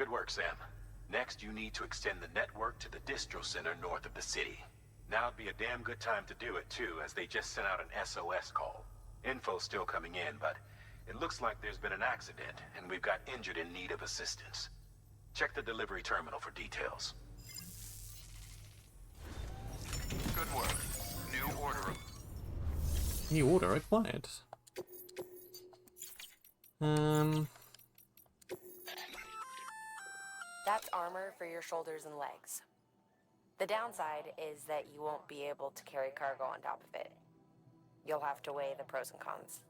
Good work, Sam. Next, you need to extend the network to the distro center north of the city. Now'd be a damn good time to do it, too, as they just sent out an SOS call. Info's still coming in, but it looks like there's been an accident, and we've got injured in need of assistance. Check the delivery terminal for details. Good work. New order. New order acquired. That's armor for your shoulders and legs. The downside is that you won't be able to carry cargo on top of it. You'll have to weigh the pros and cons.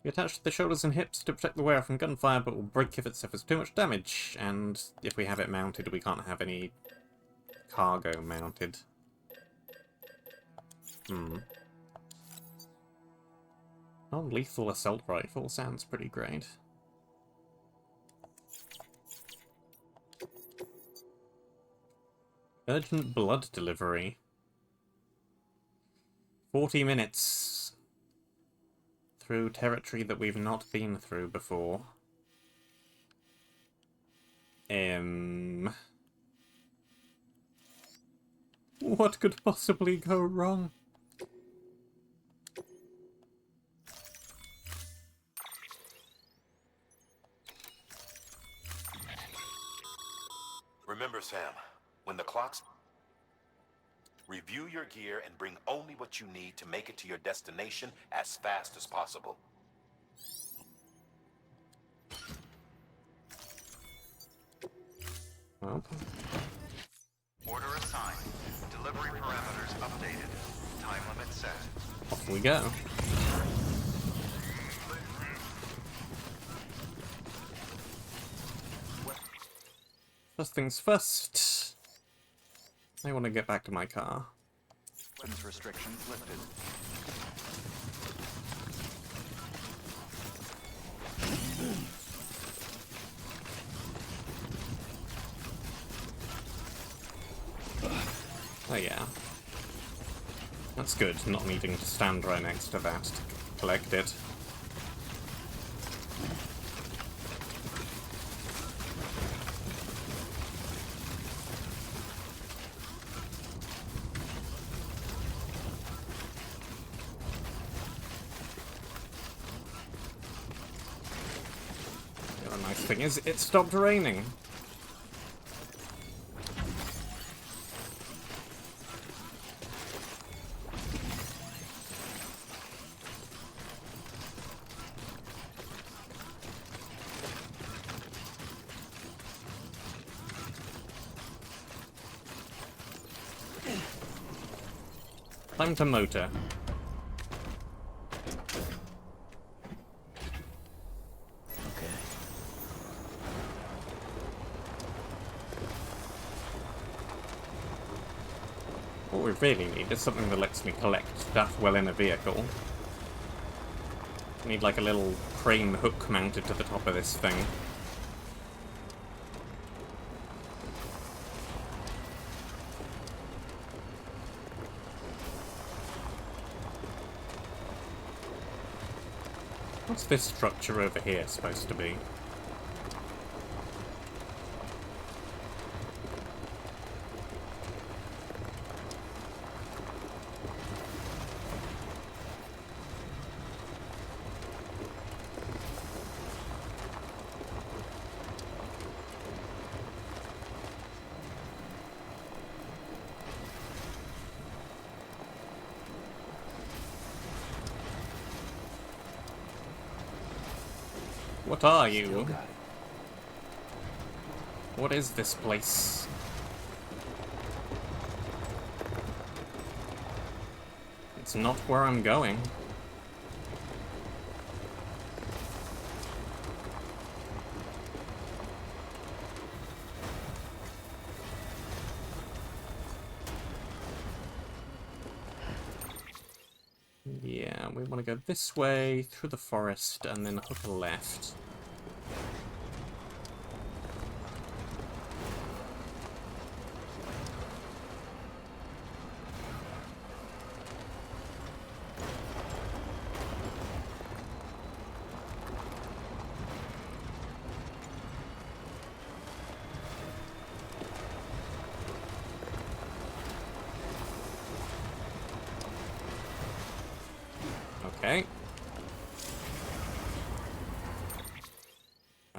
You attach the shoulders and hips to protect the wearer from gunfire, but will break if it suffers too much damage. And if we have it mounted, we can't have any cargo mounted. Non-lethal assault rifle sounds pretty great. Urgent blood delivery. 40 minutes. Through territory that we've not been through before. What could possibly go wrong? Remember, Sam, when the clock's... Review your gear and bring only what you need to make it to your destination as fast as possible. Well, Order assigned. Delivery parameters updated. Time limit set. off we go. First things first. I want to get back to my car. Weapons restrictions lifted. Oh yeah. That's good, not needing to stand right next to that to collect it. The other nice thing is, it stopped raining. Time to motor. What we really need is something that lets me collect stuff well in a vehicle. I need like a little crane hook mounted to the top of this thing. What's this structure over here supposed to be? What are you? What is this place? It's not where I'm going. Yeah, we want to go this way, through the forest, and then hook a left.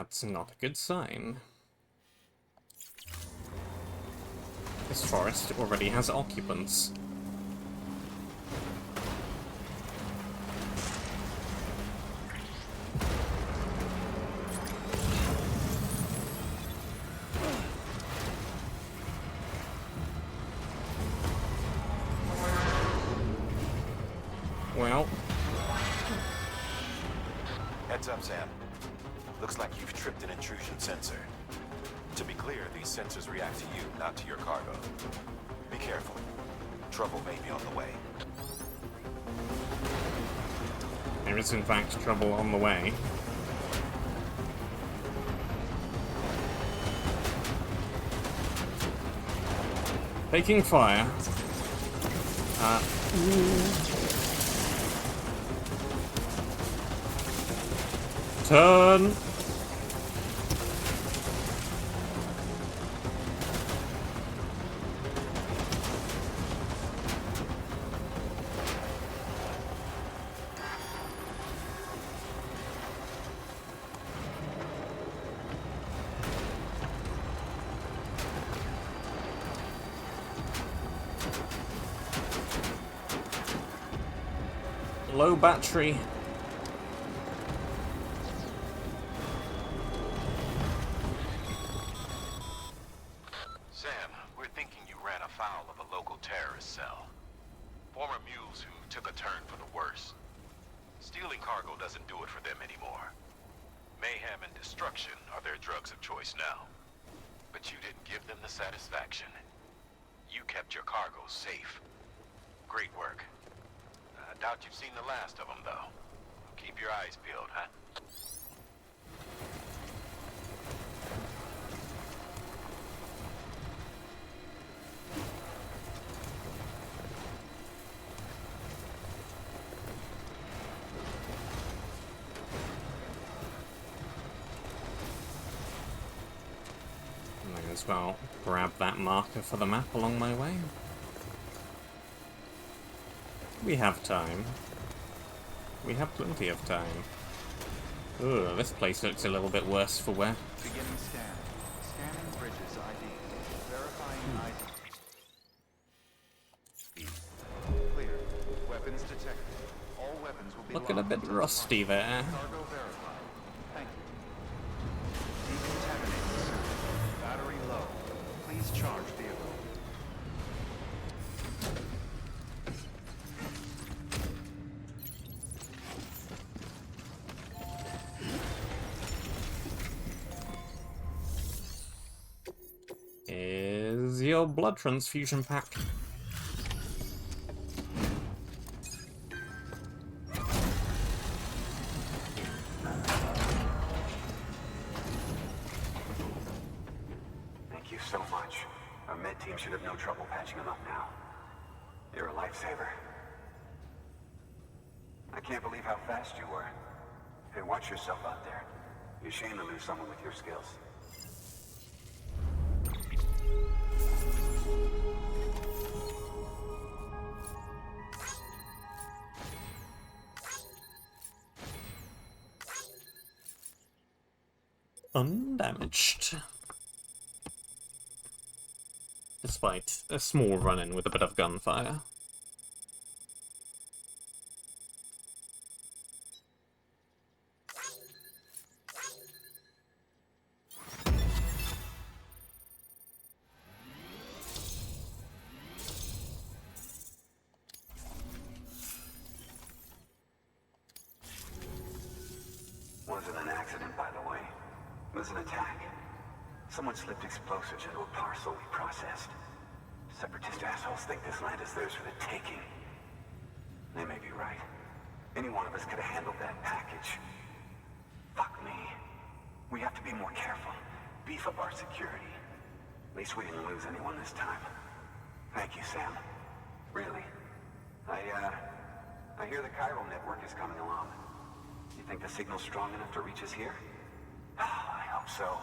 That's not a good sign. This forest already has occupants. Well, Heads up, Sam. Looks like you've tripped an intrusion sensor. To be clear, these sensors react to you, not to your cargo. Be careful. Trouble may be on the way. there is in fact trouble on the way. Taking fire. Turn! Low battery. Sam, we're thinking you ran afoul of a local terrorist cell. Former mules who took a turn for the worse. Stealing cargo doesn't do it for them anymore. Mayhem and destruction are their drugs of choice now. But you didn't give them the satisfaction. You kept your cargo safe. Great work. I doubt you've seen the last of them, though. Keep your eyes peeled, huh? Might as well grab that marker for the map along my way. We have time. We have plenty of time. Ugh, this place looks a little bit worse for wear. Beginning scan. Scanning bridges ID. Verifying ID. Clear. Weapons detected. All weapons will be Looking a locked bit until rusty there. Cargo verified. Thank you. Decontaminating circuit. Battery low. Please charge vehicle. Is your blood transfusion pack. Thank you so much. Our med team should have no trouble patching him up now. You're a lifesaver. I can't believe how fast you were. Hey, watch yourself out there. You're ashamed to lose someone with your skills. Undamaged. Despite a small run-in with a bit of gunfire. Wasn't an accident, by the way. It was an attack. Someone slipped explosives into a parcel we processed. Separatist assholes think this land is theirs for the taking. They may be right. Any one of us could have handled that package. Fuck me. We have to be more careful. Beef up our security. At least we didn't lose anyone this time. Thank you, Sam. Really. I hear the chiral network is coming along. You think the signal's strong enough to reach us here? I hope so.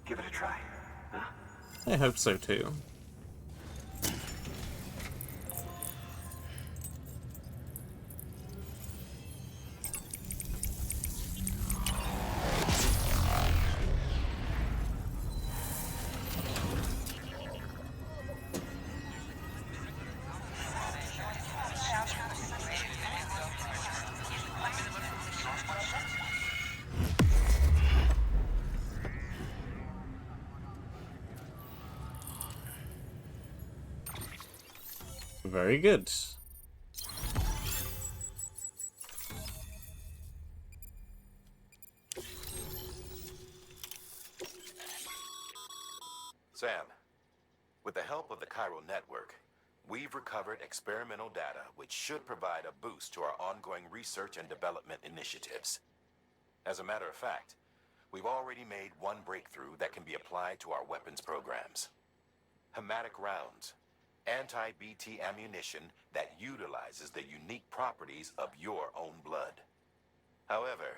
Give it a try, huh? I hope so too. Very good. Sam, with the help of the Chiral Network, we've recovered experimental data which should provide a boost to our ongoing research and development initiatives. As a matter of fact, we've already made one breakthrough that can be applied to our weapons programs. Hematic rounds, anti-BT ammunition that utilizes the unique properties of your own blood. However,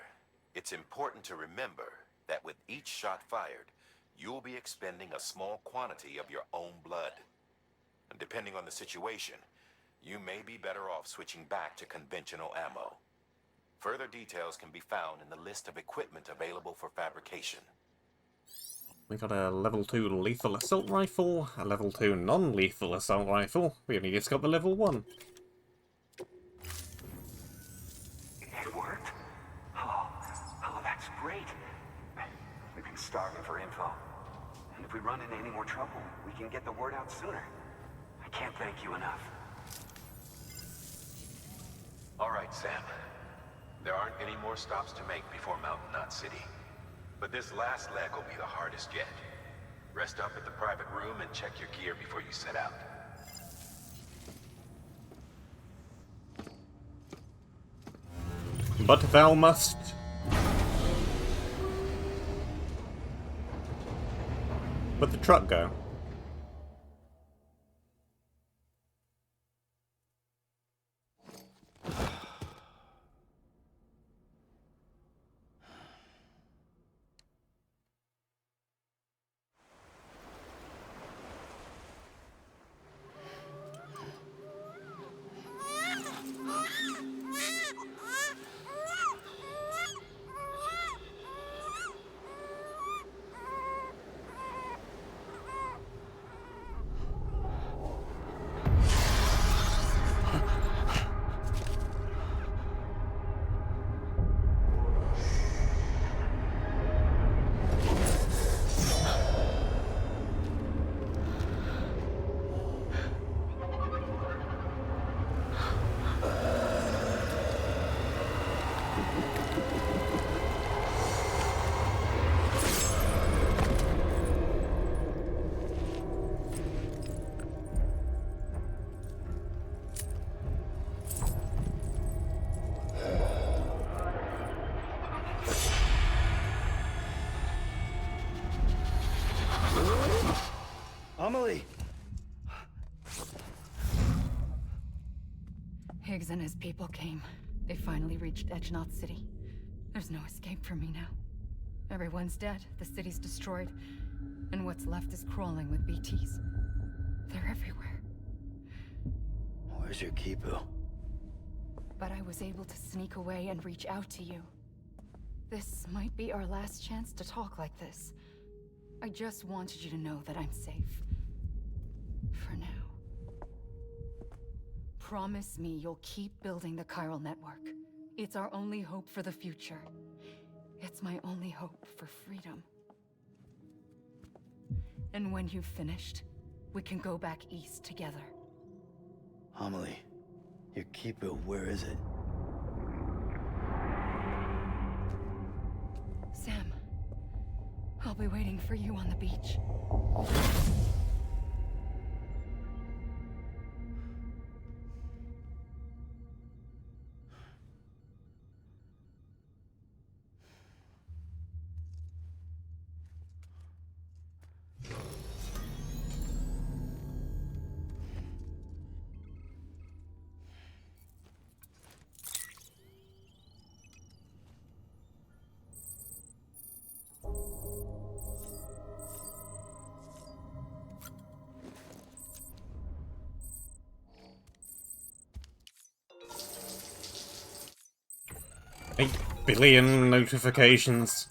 it's important to remember that with each shot fired, you'll be expending a small quantity of your own blood. And depending on the situation, you may be better off switching back to conventional ammo. Further details can be found in the list of equipment available for fabrication. We got a level 2 lethal assault rifle, a level 2 non-lethal assault rifle. We only just got the level 1. It worked? Oh, that's great. We've been starving for info. And if we run into any more trouble, we can get the word out sooner. I can't thank you enough. All right, Sam. There aren't any more stops to make before Mountain Knot City. But this last leg will be the hardest yet. Rest up at the private room and check your gear before you set out. But thou must. Where'd the truck go? Amelie! Higgs and his people came. They finally reached Edge Knot City. There's no escape for me now. Everyone's dead, the city's destroyed, and what's left is crawling with BTs. They're everywhere. Where's your Kipu? But I was able to sneak away and reach out to you. This might be our last chance to talk like this. I just wanted you to know that I'm safe. For now. Promise me you'll keep building the Chiral Network. It's our only hope for the future. It's my only hope for freedom. And when you've finished, we can go back east together. Amelie, your Kipu, where is it? Sam, I'll be waiting for you on the beach. Eight billion notifications.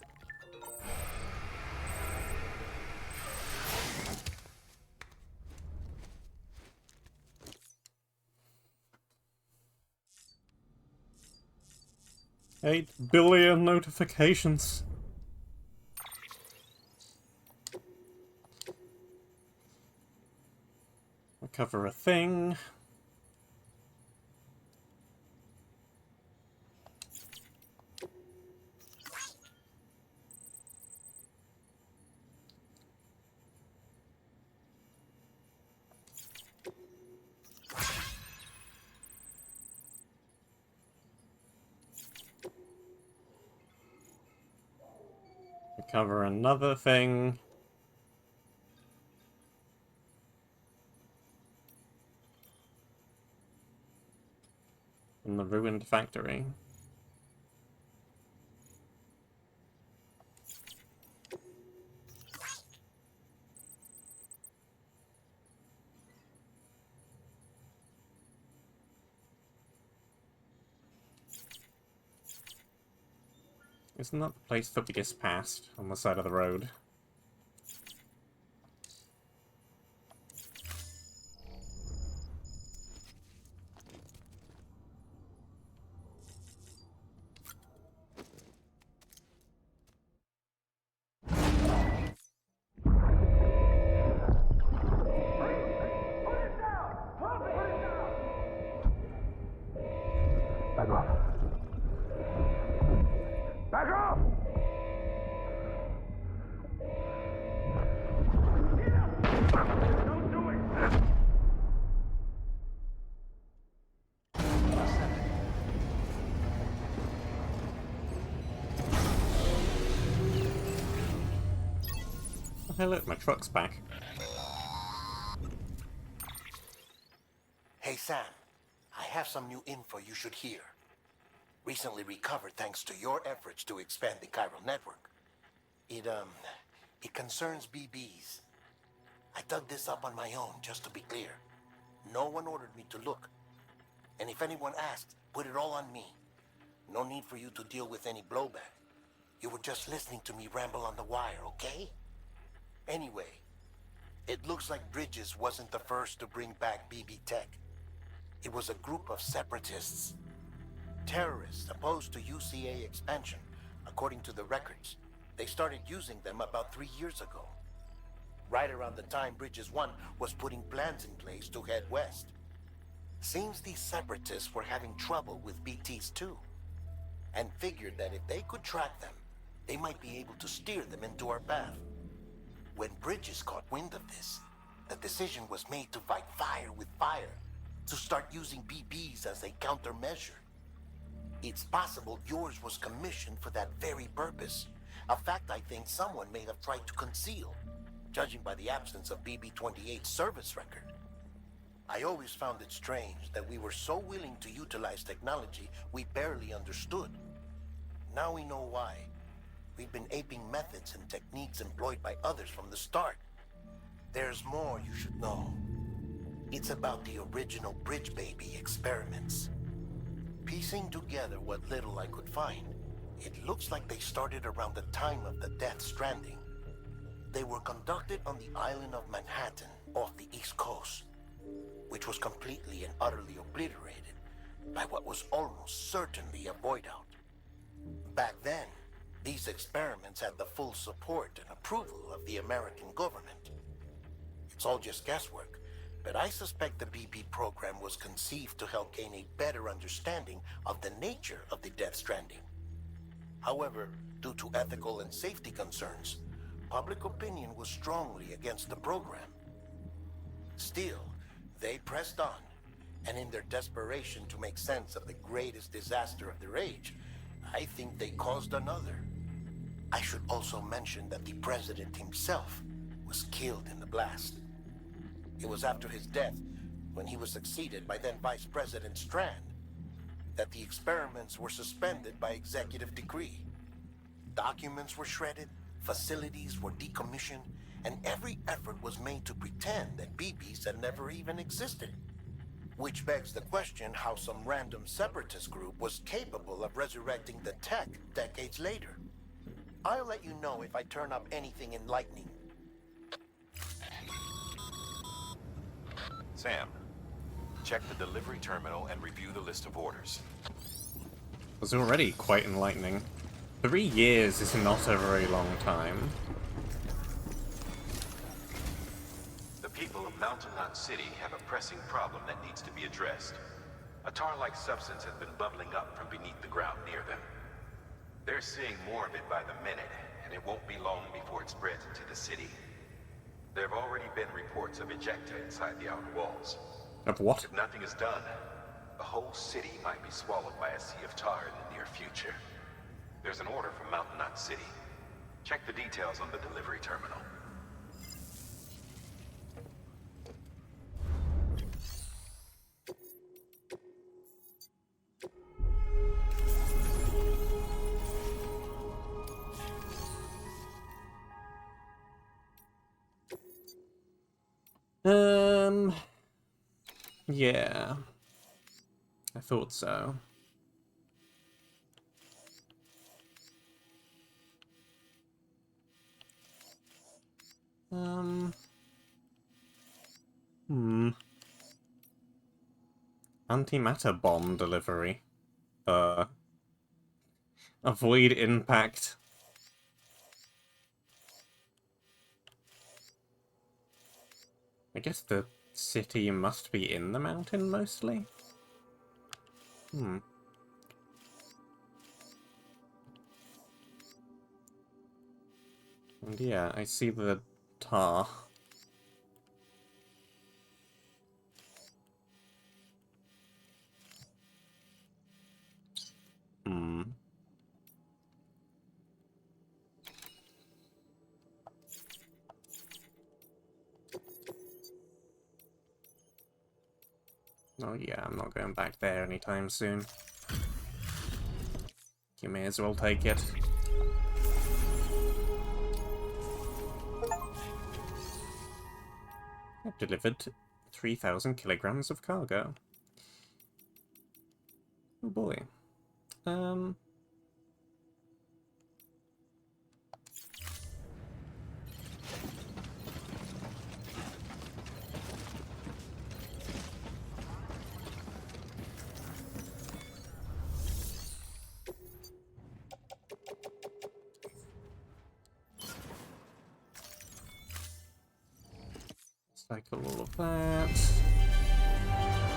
Eight billion notifications. Recover a thing. Recover another thing. From the ruined factory. Isn't that the place that we just passed on the side of the road? Back off. Back off! Don't do it! Oh, hey look, my truck's back. Hey Sam, I have some new info you should hear. Recently recovered thanks to your efforts to expand the chiral network. It concerns BBs. I dug this up on my own, just to be clear. No one ordered me to look. And if anyone asked, put it all on me. No need for you to deal with any blowback. You were just listening to me ramble on the wire, okay? Anyway, it looks like Bridges wasn't the first to bring back BB tech. It was a group of separatists. Terrorists opposed to UCA expansion, according to the records. They started using them about 3 years ago. Right around the time Bridges 1 was putting plans in place to head west. Seems these separatists were having trouble with BTs too, and figured that if they could track them, they might be able to steer them into our path. When Bridges caught wind of this, the decision was made to fight fire with fire, to start using BBs as a countermeasure. It's possible yours was commissioned for that very purpose, a fact I think someone may have tried to conceal, judging by the absence of BB-28's service record. I always found it strange that we were so willing to utilize technology we barely understood. Now we know why. We've been aping methods and techniques employed by others from the start. There's more you should know. It's about the original Bridge Baby experiments. Piecing together what little I could find, it looks like they started around the time of the Death Stranding. They were conducted on the island of Manhattan off the East Coast, which was completely and utterly obliterated by what was almost certainly a void out. Back then, these experiments had the full support and approval of the American government. It's all just guesswork, but I suspect the BB program was conceived to help gain a better understanding of the nature of the Death Stranding. However, due to ethical and safety concerns, public opinion was strongly against the program. Still, they pressed on, and in their desperation to make sense of the greatest disaster of their age, I think they caused another. I should also mention that the president himself was killed in the blast. It was after his death, when he was succeeded by then Vice President Strand, that the experiments were suspended by executive decree. Documents were shredded, facilities were decommissioned, and every effort was made to pretend that BBs had never even existed. Which begs the question how some random separatist group was capable of resurrecting the tech decades later. I'll let you know if I turn up anything enlightening. Sam, check the delivery terminal and review the list of orders. It was already quite enlightening. 3 years is not a very long time. The people of Mountain Knot City have a pressing problem that needs to be addressed. A tar-like substance has been bubbling up from beneath the ground near them. They're seeing more of it by the minute, and it won't be long before it spreads into the city. There have already been reports of ejecta inside the outer walls. Of what? If nothing is done, the whole city might be swallowed by a sea of tar in the near future. There's an order from Mountain Knot City. Check the details on the delivery terminal. Yeah. I thought so. Antimatter bomb delivery. Avoid impact. I guess the city must be in the mountain, mostly? And yeah, I see the tar. Oh yeah, I'm not going back there anytime soon. You may as well take it. I've delivered 3,000 kilograms of cargo. Oh boy. Cycle all of that.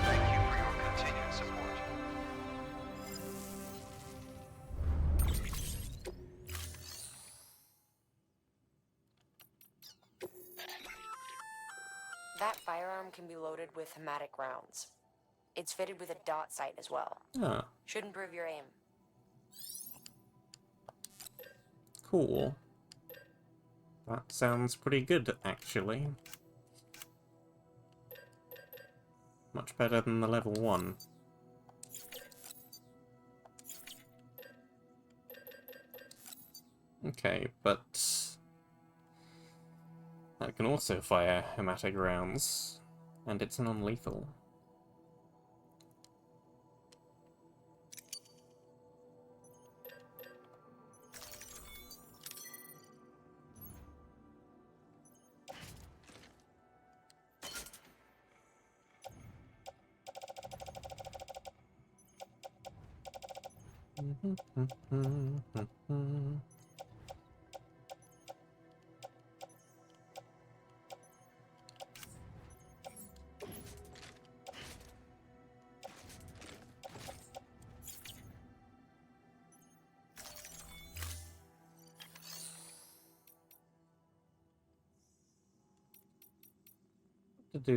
Thank you for your continued support. That firearm can be loaded with hematic rounds. It's fitted with a dot sight as well. Ah, Should improve your aim. cool. That sounds pretty good, actually. Much better than the level 1. Okay, but that can also fire hematic rounds, and it's non-lethal.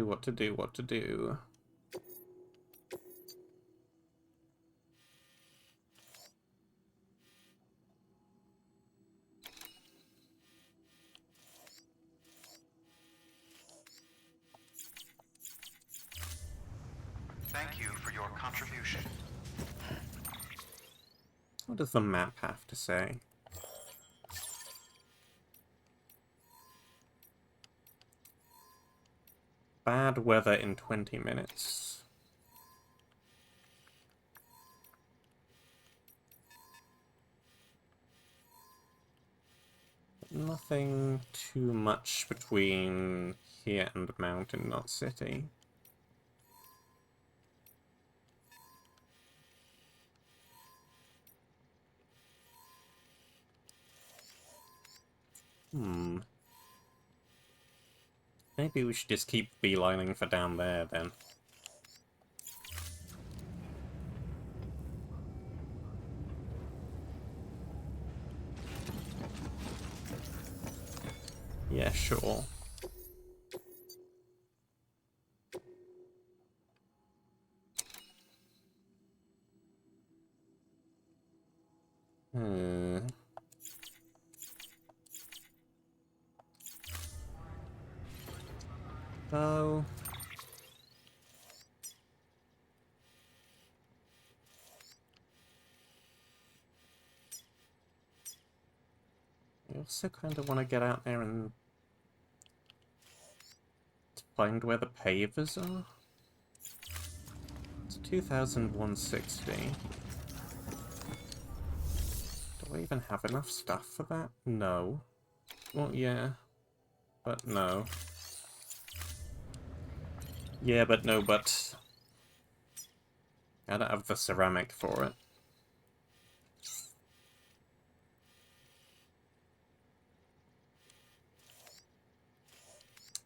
What to do. Thank you for your contribution. What does the map have to say? Bad weather in 20 minutes. Nothing too much between here and Mountain Knot City. Maybe we should just keep beelining for down there, then. Yeah, sure. So... I also kind of want to get out there and find where the pavers are. It's 2,160. Do I even have enough stuff for that? No. Well, yeah. But no. Yeah, but no, but... I don't have the ceramic for it.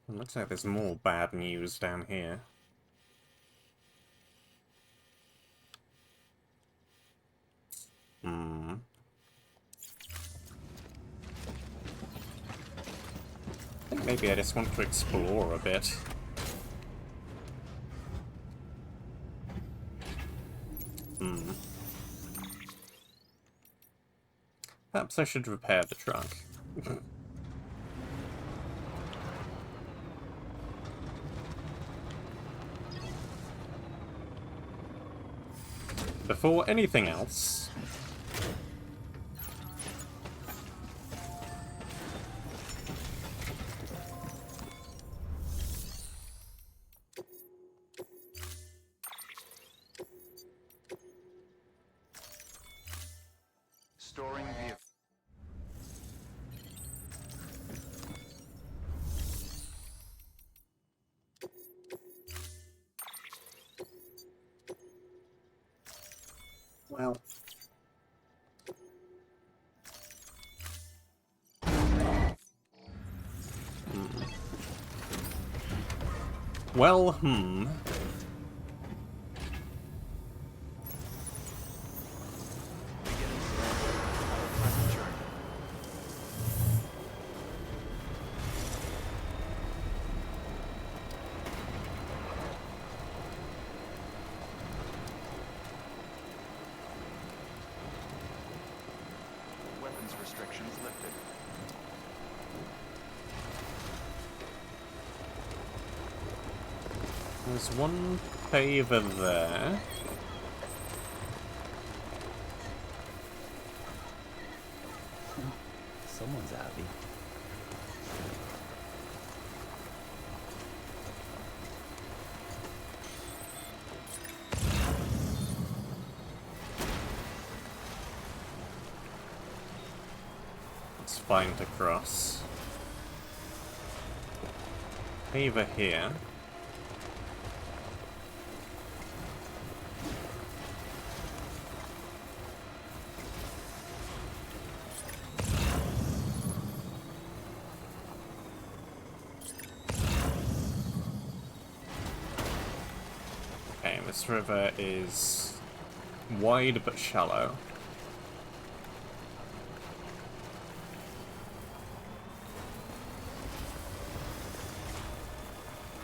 It looks like there's more bad news down here. Hmm. I think maybe I just want to explore a bit. Hmm. Perhaps I should repair the truck. Before anything else... Storing vehicle. Well... Well, Weapons restrictions lifted. There's one paver there. Someone's happy. It's fine to cross. Paver here. Okay, this river is wide but shallow.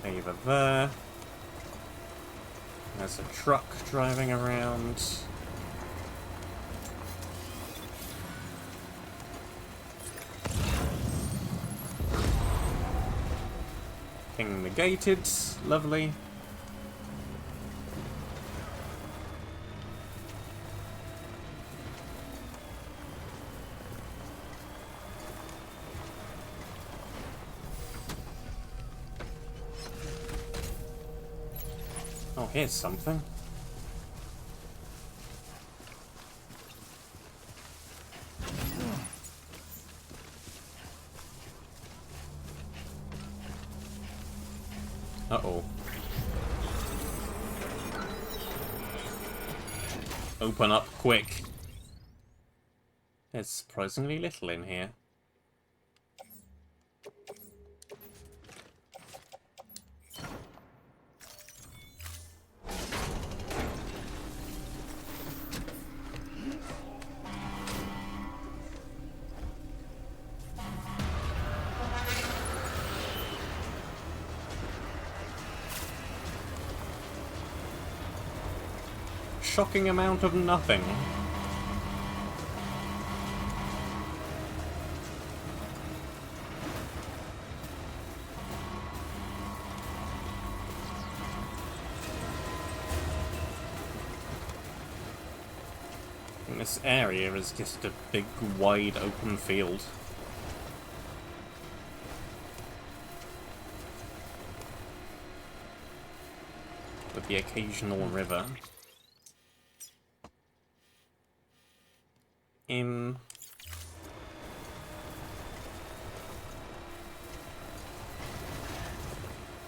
Paver there. There's a truck driving around. Thing negated. Lovely. Oh, here's something. Uh-oh. Open up quick. There's surprisingly little in here. Shocking amount of nothing. And this area is just a big, wide, open field. With the occasional river.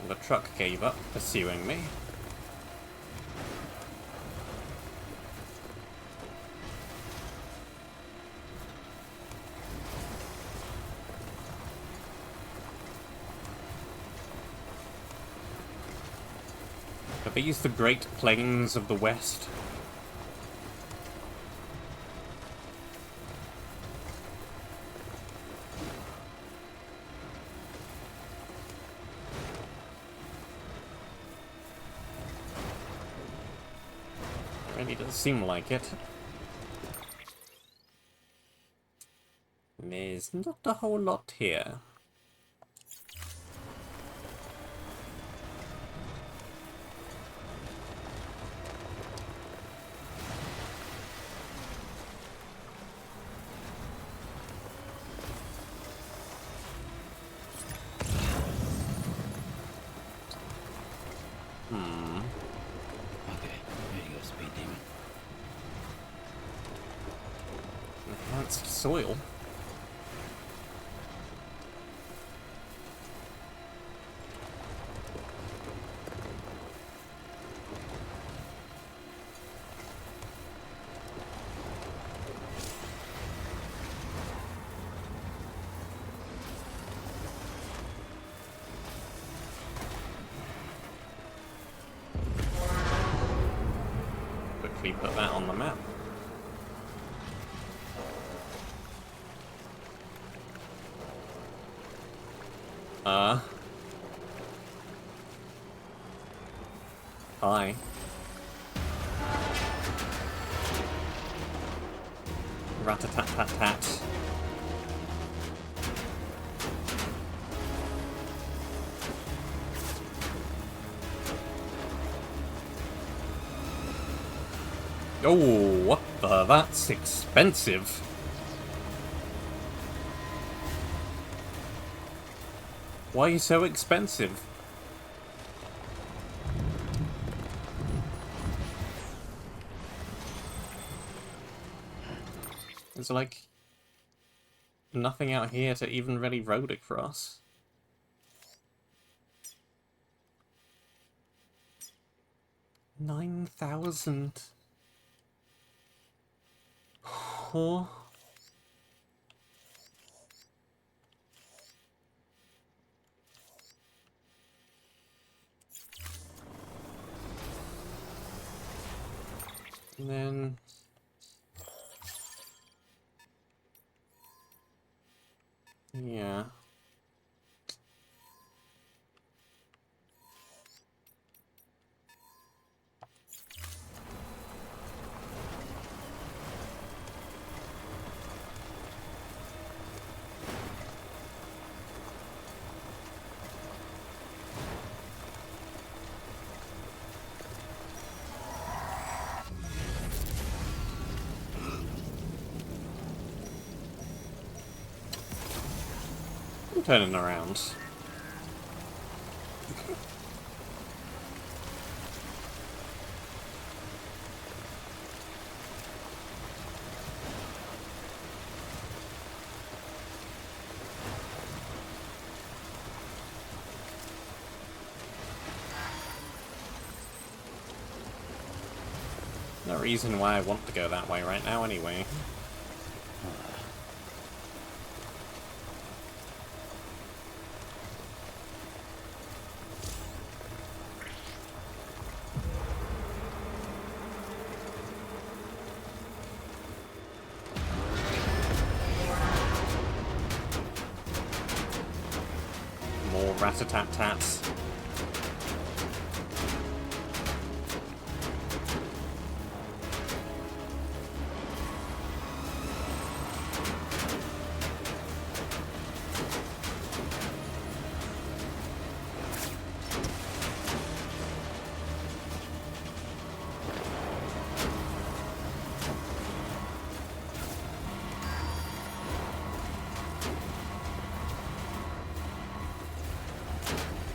The truck gave up pursuing me. Are these the Great Plains of the West? Really does seem like it. There's not a whole lot here. Enhanced soil. Quickly put that on the map. Hi. Rat-a-tat-tat-tat. Oh, what the? That's expensive. Why are you so expensive? There's like nothing out here to even really road across. $9,000. Huh? And then yeah. I'm turning around. No reason why I want to go that way right now anyway. More rat-a-tat-tats.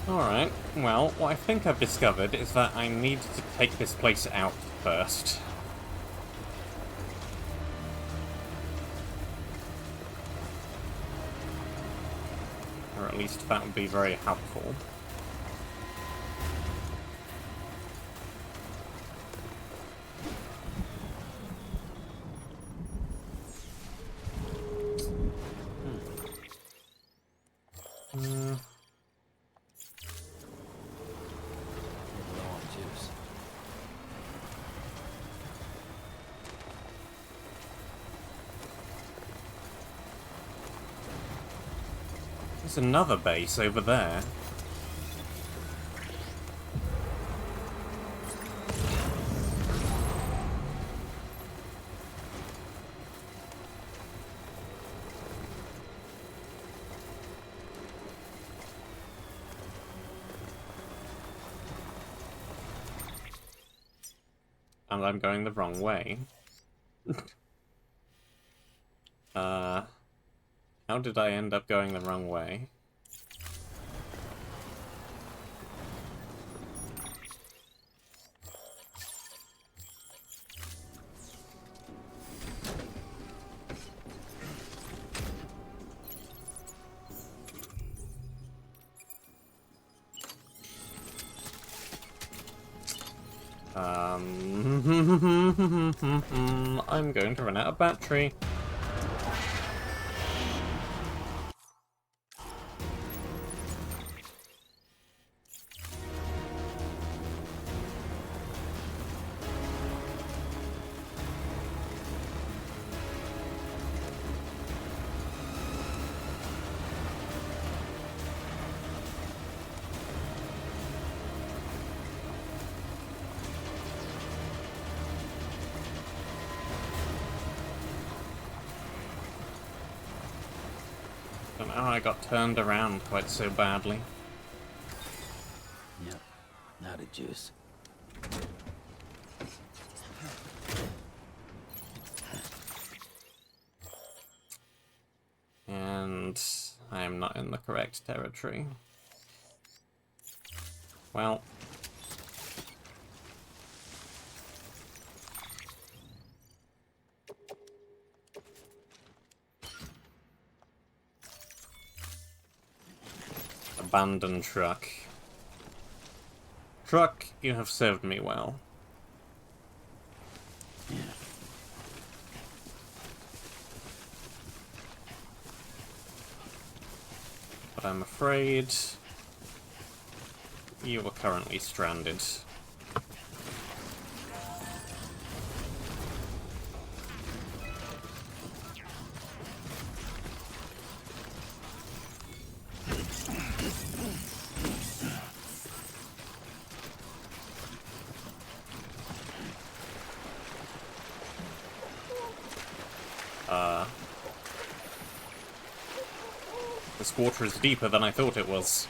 Alright, well, what I think I've discovered is that I need to take this place out first. Or at least that would be very helpful. There's another base over there. And I'm going the wrong way. How did I end up going the wrong way? I'm going to run out of battery. Don't know how I got turned around quite so badly. Yep, not a juice. And I am not in the correct territory. Well. Abandoned truck. Truck, you have served me well. Yeah. But I'm afraid you are currently stranded. This water is deeper than I thought it was.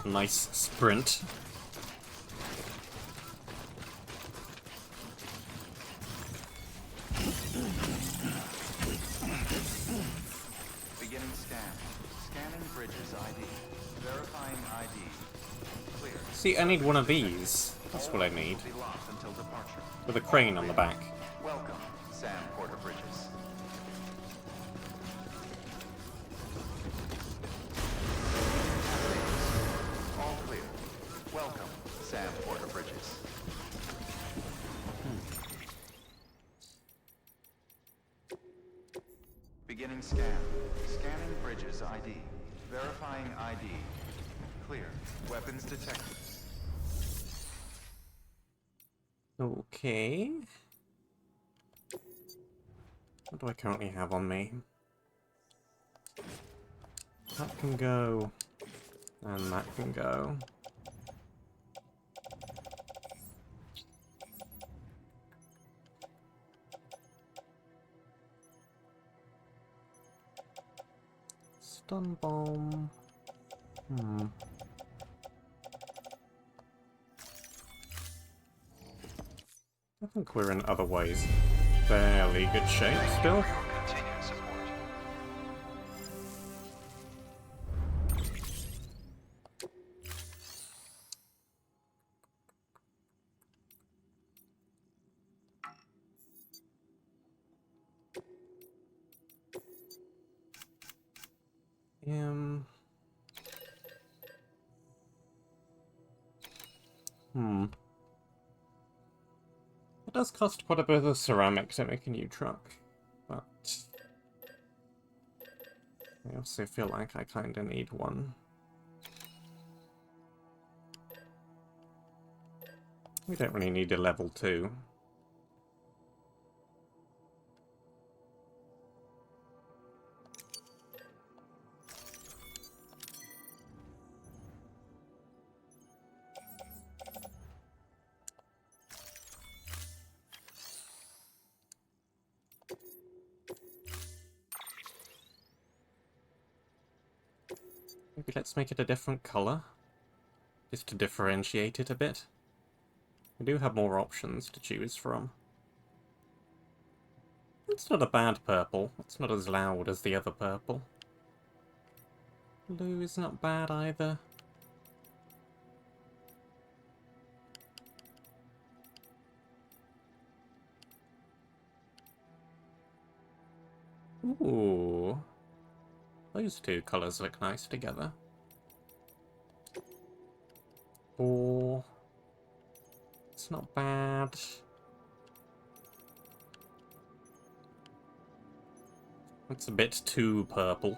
Nice sprint. Beginning scan. Scanning Bridges ID. Verifying ID. Clear. See, I need one of these. That's what I need. Be locked until departure. With a crane on the back. Welcome, Sam Porter Bridges. All clear. Welcome, Sam Porter Bridges. Beginning scan. Scanning bridges ID. Verifying ID. Clear. Weapons detected. Okay. What do I currently have on me? That can go. And that can go. Stun bomb. I think we're in other ways fairly good shape still. Continued support. Um. It does cost quite a bit of ceramic to make a new truck, but I also feel like I kinda need one. We don't really need a level 2. Maybe let's make it a different color, just to differentiate it a bit. We do have more options to choose from. It's not a bad purple. It's not as loud as the other purple. Blue is not bad either. Ooh. Those two colours look nice together. Or it's not bad. It's a bit too purple.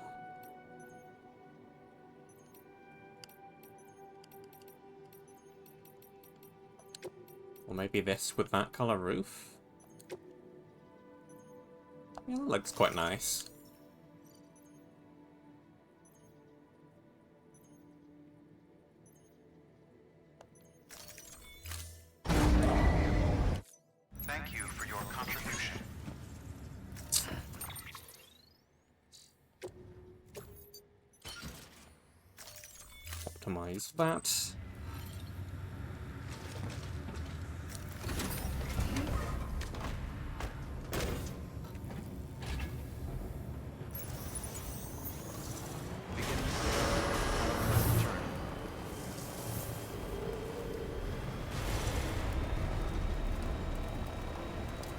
Or maybe this with that colour roof. Yeah, that looks quite nice. Thank you for your contribution. Optimize that.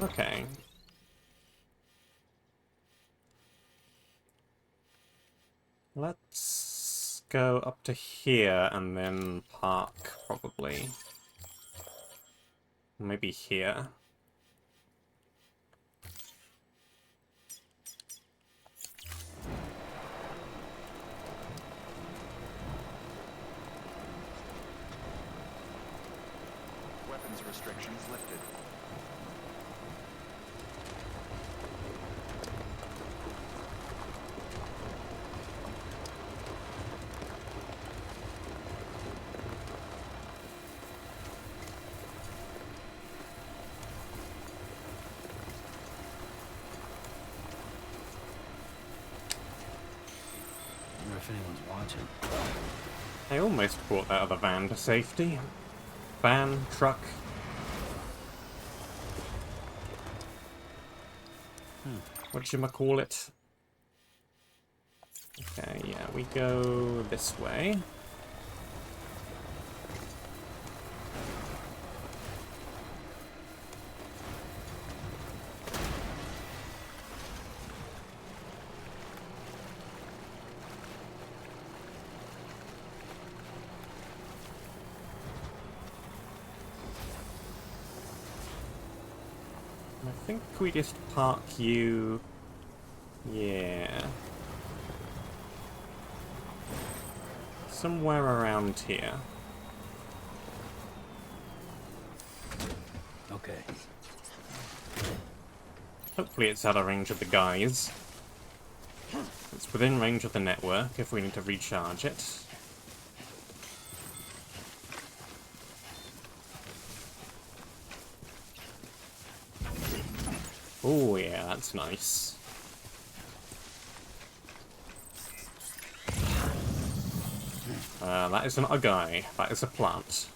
Okay. Let's go up to here and then park, probably. Maybe here. Weapons restrictions lifted. I wonder if anyone's watching. I almost brought that other van to safety. Van, truck. Whatchamacallit it? Okay, yeah, we go this way. I think we just park you Yeah. Somewhere around here. Okay. Hopefully it's out of range of the guys. It's within range of the network if we need to recharge it. Oh yeah, that's nice. That is not a guy, that is a plant.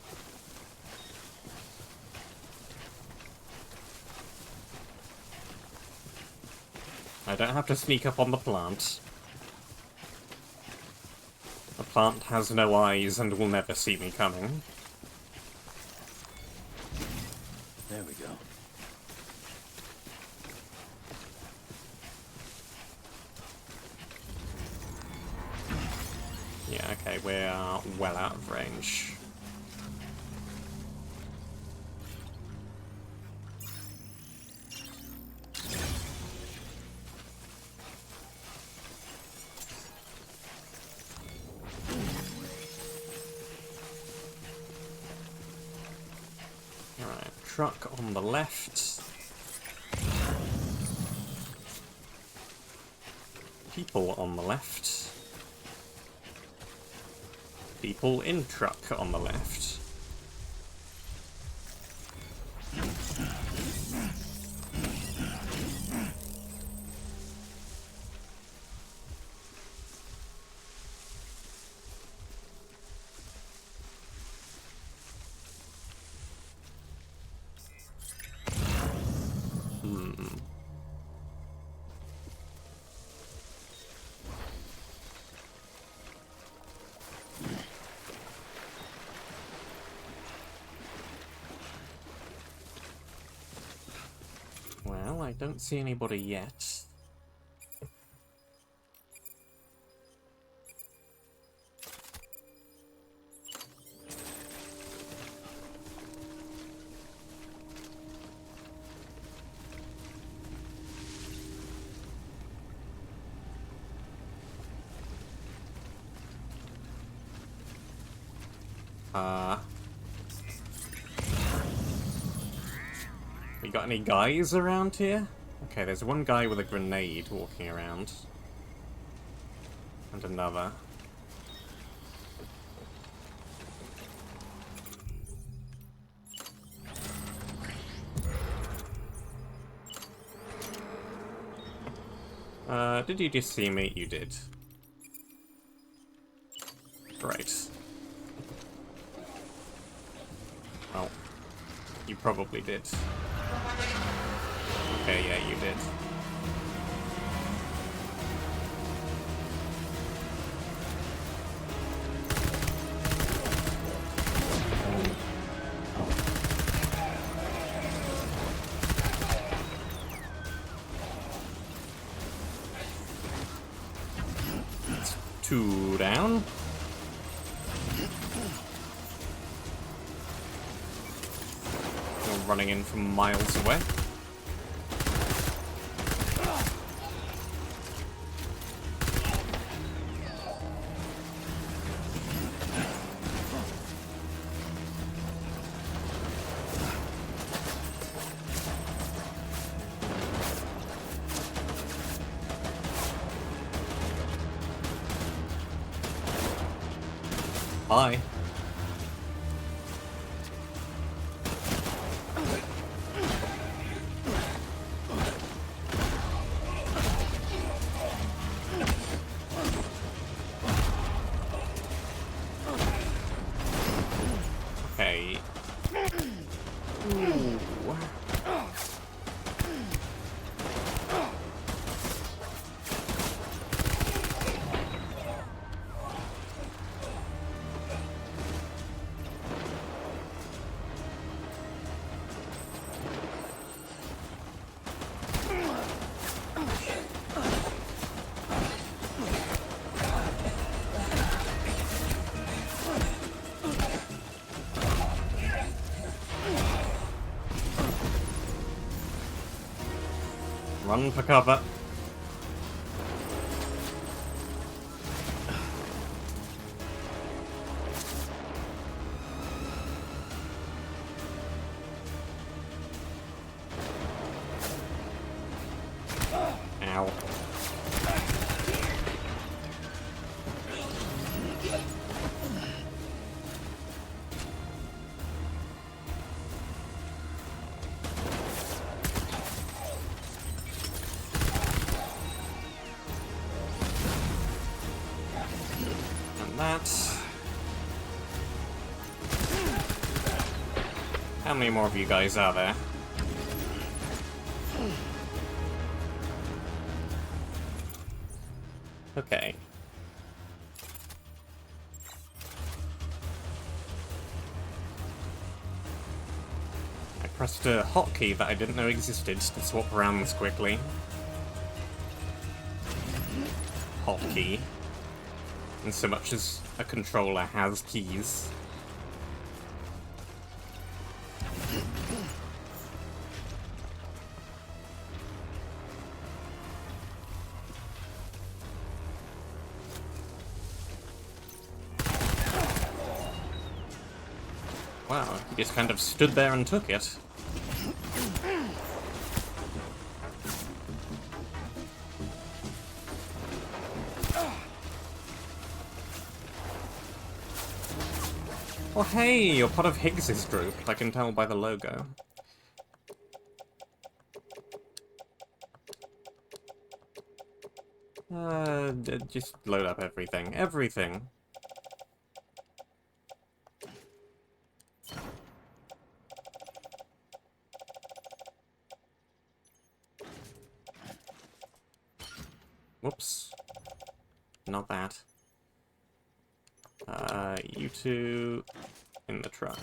I don't have to sneak up on the plant. The plant has no eyes and will never see me coming. There we go. Yeah, okay, we're well out of range. Alright, truck on the left. People on the left. People in truck on the left. Well, I don't see anybody yet. We got any guys around here? Okay, there's one guy with a grenade walking around. And another. Did you just see me? You did. Right. Well, you probably did. Okay, yeah, you did. That's 2 down. You're running in from miles away. Bye. Okay. Ooh. Run for cover. How many more of you guys are there? Okay. I pressed a hotkey that I didn't know existed to swap rounds quickly. Hotkey. And so much as a controller has keys. Wow, he just kind of stood there and took it. Oh hey, you're part of Higgs's group, I can tell by the logo. Just load up everything. Everything! Whoops. Not that. You two in the truck.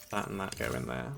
That and that go in there.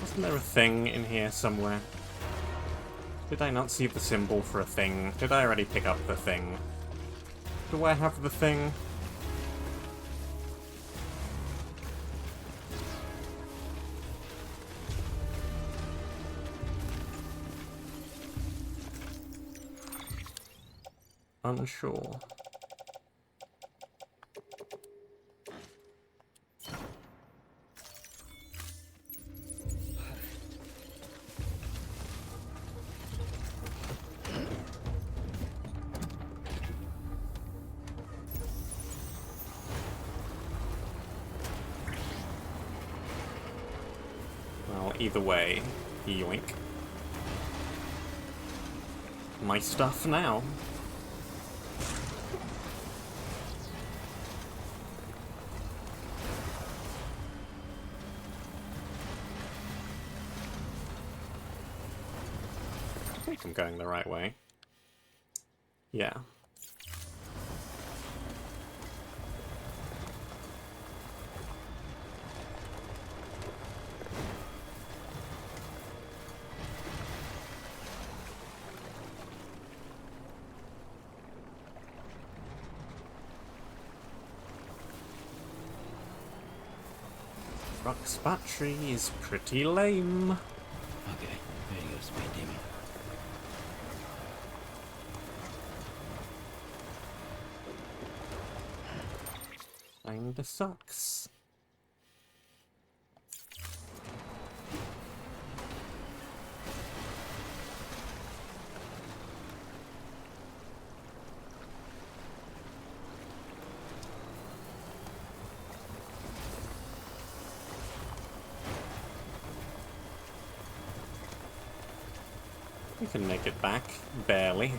Isn't there a thing in here somewhere? Did I not see the symbol for a thing? Did I already pick up the thing? Do I have the thing? Unsure. Either way, yoink. My stuff now. I think I'm going the right way. Yeah. Rock's battery is pretty lame. Okay, there you go, Speed Demon. Kinda sucks. We can make it back, barely.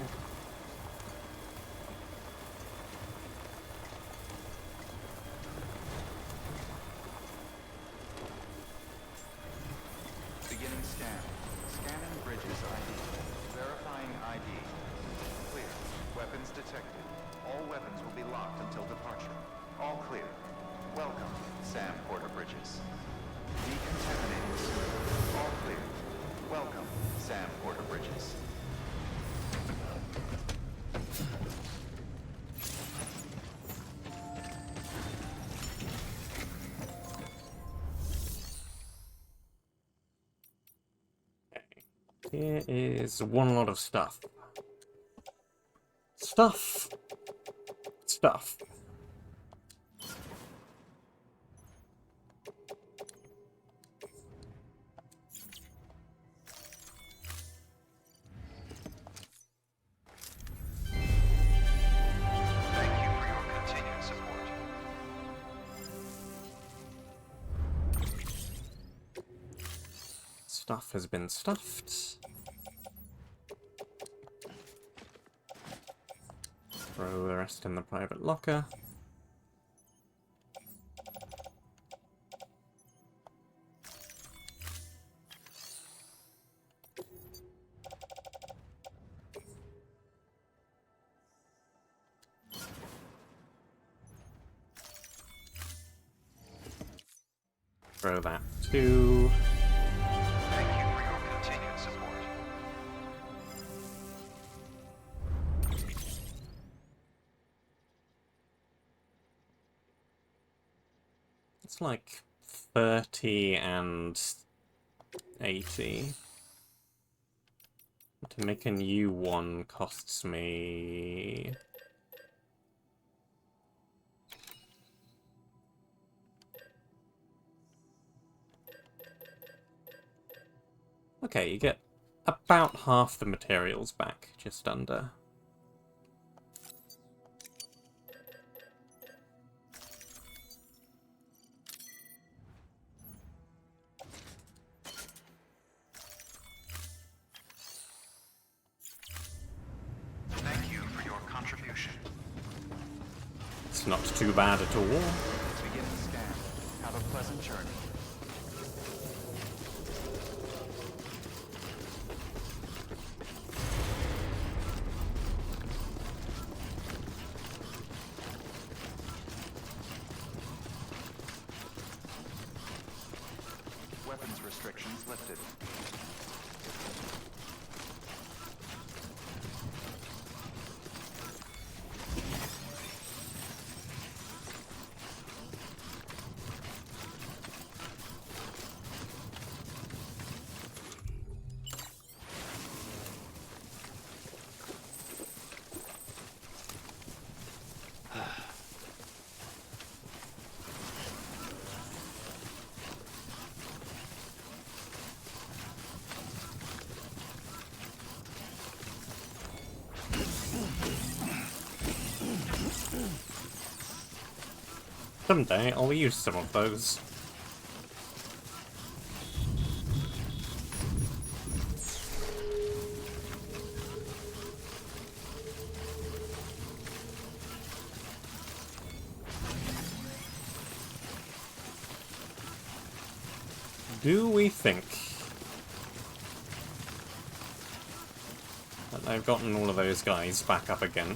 Beginning scan. Scanning bridges ID. Verifying ID. Clear. Weapons detected. All weapons will be locked until departure. All clear. Welcome, Sam Porter Bridges. Decontaminating soon. All clear. Welcome, Sam Porter Bridges. Here is one lot of stuff. Stuff! Stuff. Thank you for your continued support. Stuff has been stuffed. Throw the rest in the private locker. Throw that too. Thank you for your continued support. It's like 30 and 80. To make a new one costs me... Okay, you get about half the materials back, just under. Thank you for your contribution. It's not too bad at all. Begin the scan. Have a pleasant journey. Weapons restrictions lifted. Someday I'll use some of those. Do we think that they've gotten all of those guys back up again?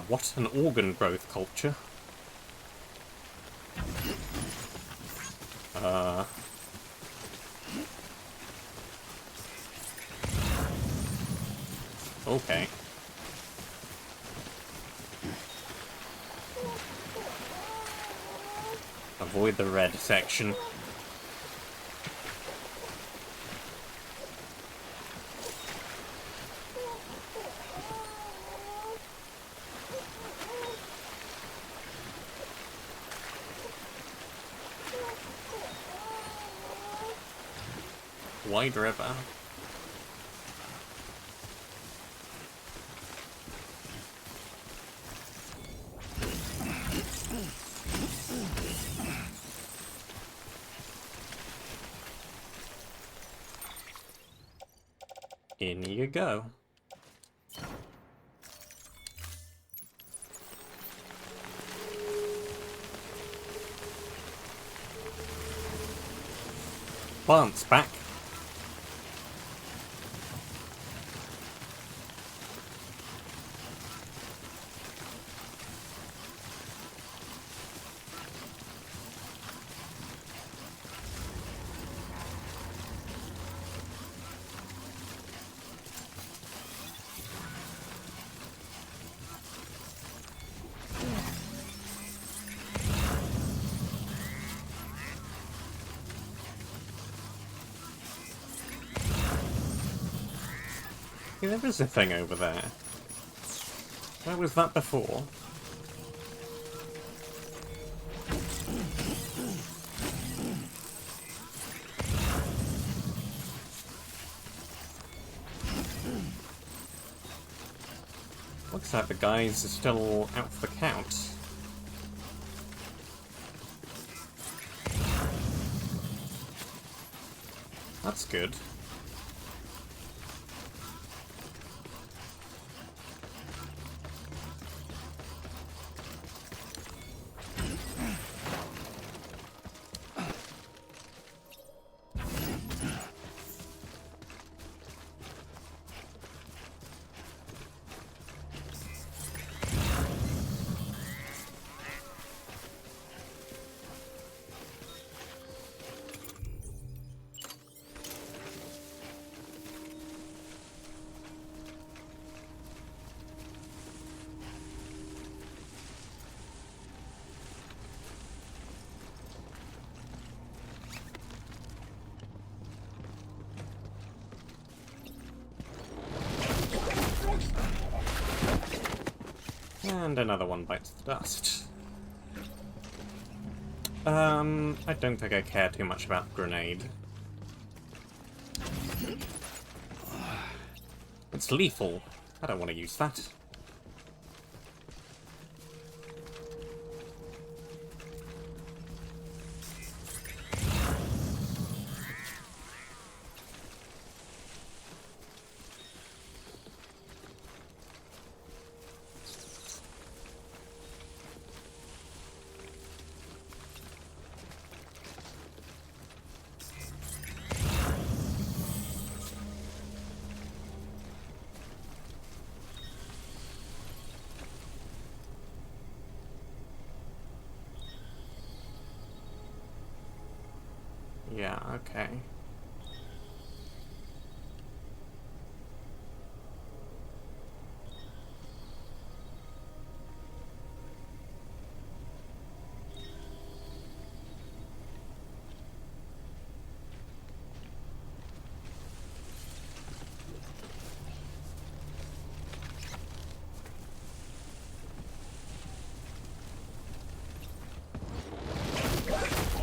What an organ growth culture. Okay. Avoid the red section. Wide river. In you go. Plants back. Yeah, there is a thing over there. Where was that before? Looks like the guys are still out for the count. That's good. And another one bites the dust. I don't think I care too much about the grenade. It's lethal. I don't want to use that. Yeah, okay.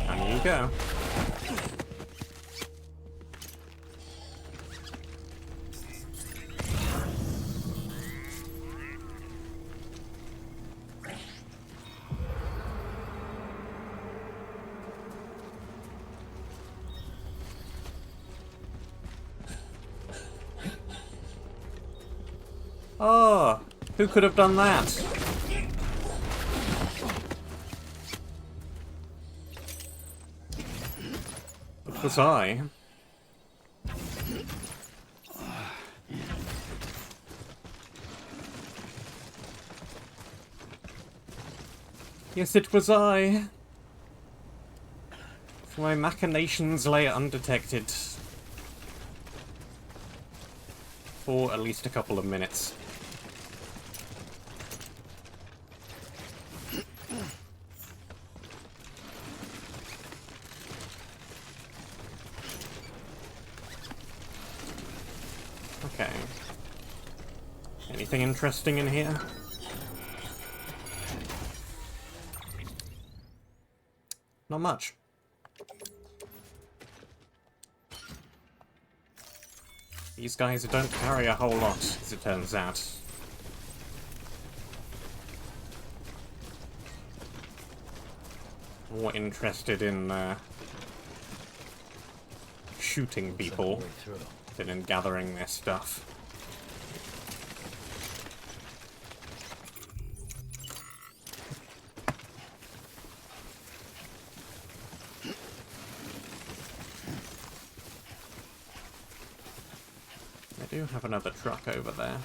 And you go. Oh, who could have done that? It was I. Yes, it was I. For my machinations lay undetected. For at least a couple of minutes. Okay. Anything interesting in here? Not much. These guys don't carry a whole lot, as it turns out. More interested in shooting people than in gathering their stuff. I do have another truck over there.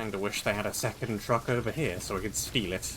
Kinda wish they had a second truck over here so I could steal it.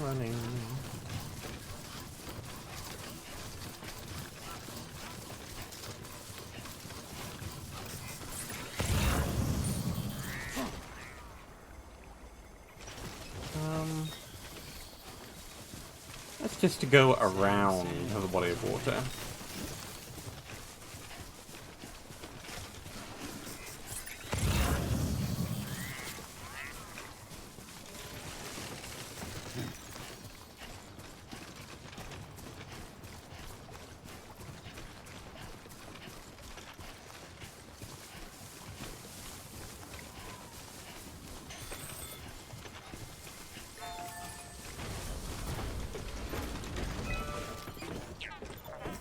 Running. That's just to go around the body of water.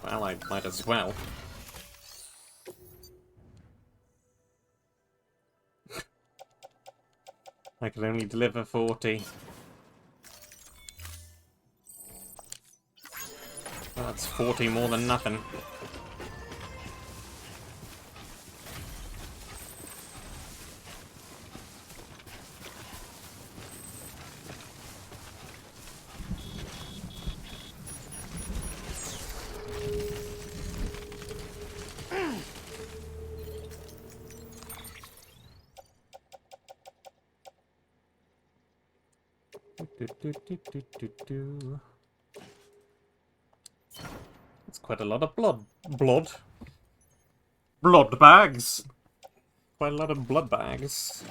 Well, I might as well. I can only deliver 40. Well, that's 40 more than nothing. That's quite a lot of blood. Blood bags! Quite a lot of blood bags.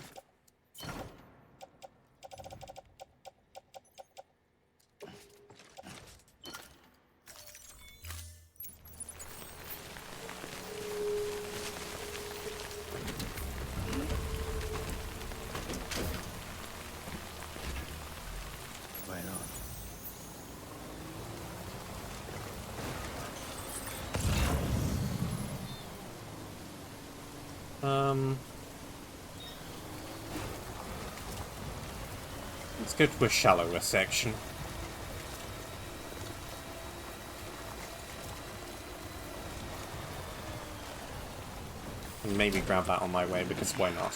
Right on. Let's go to a shallower section. And maybe grab that on my way, because why not?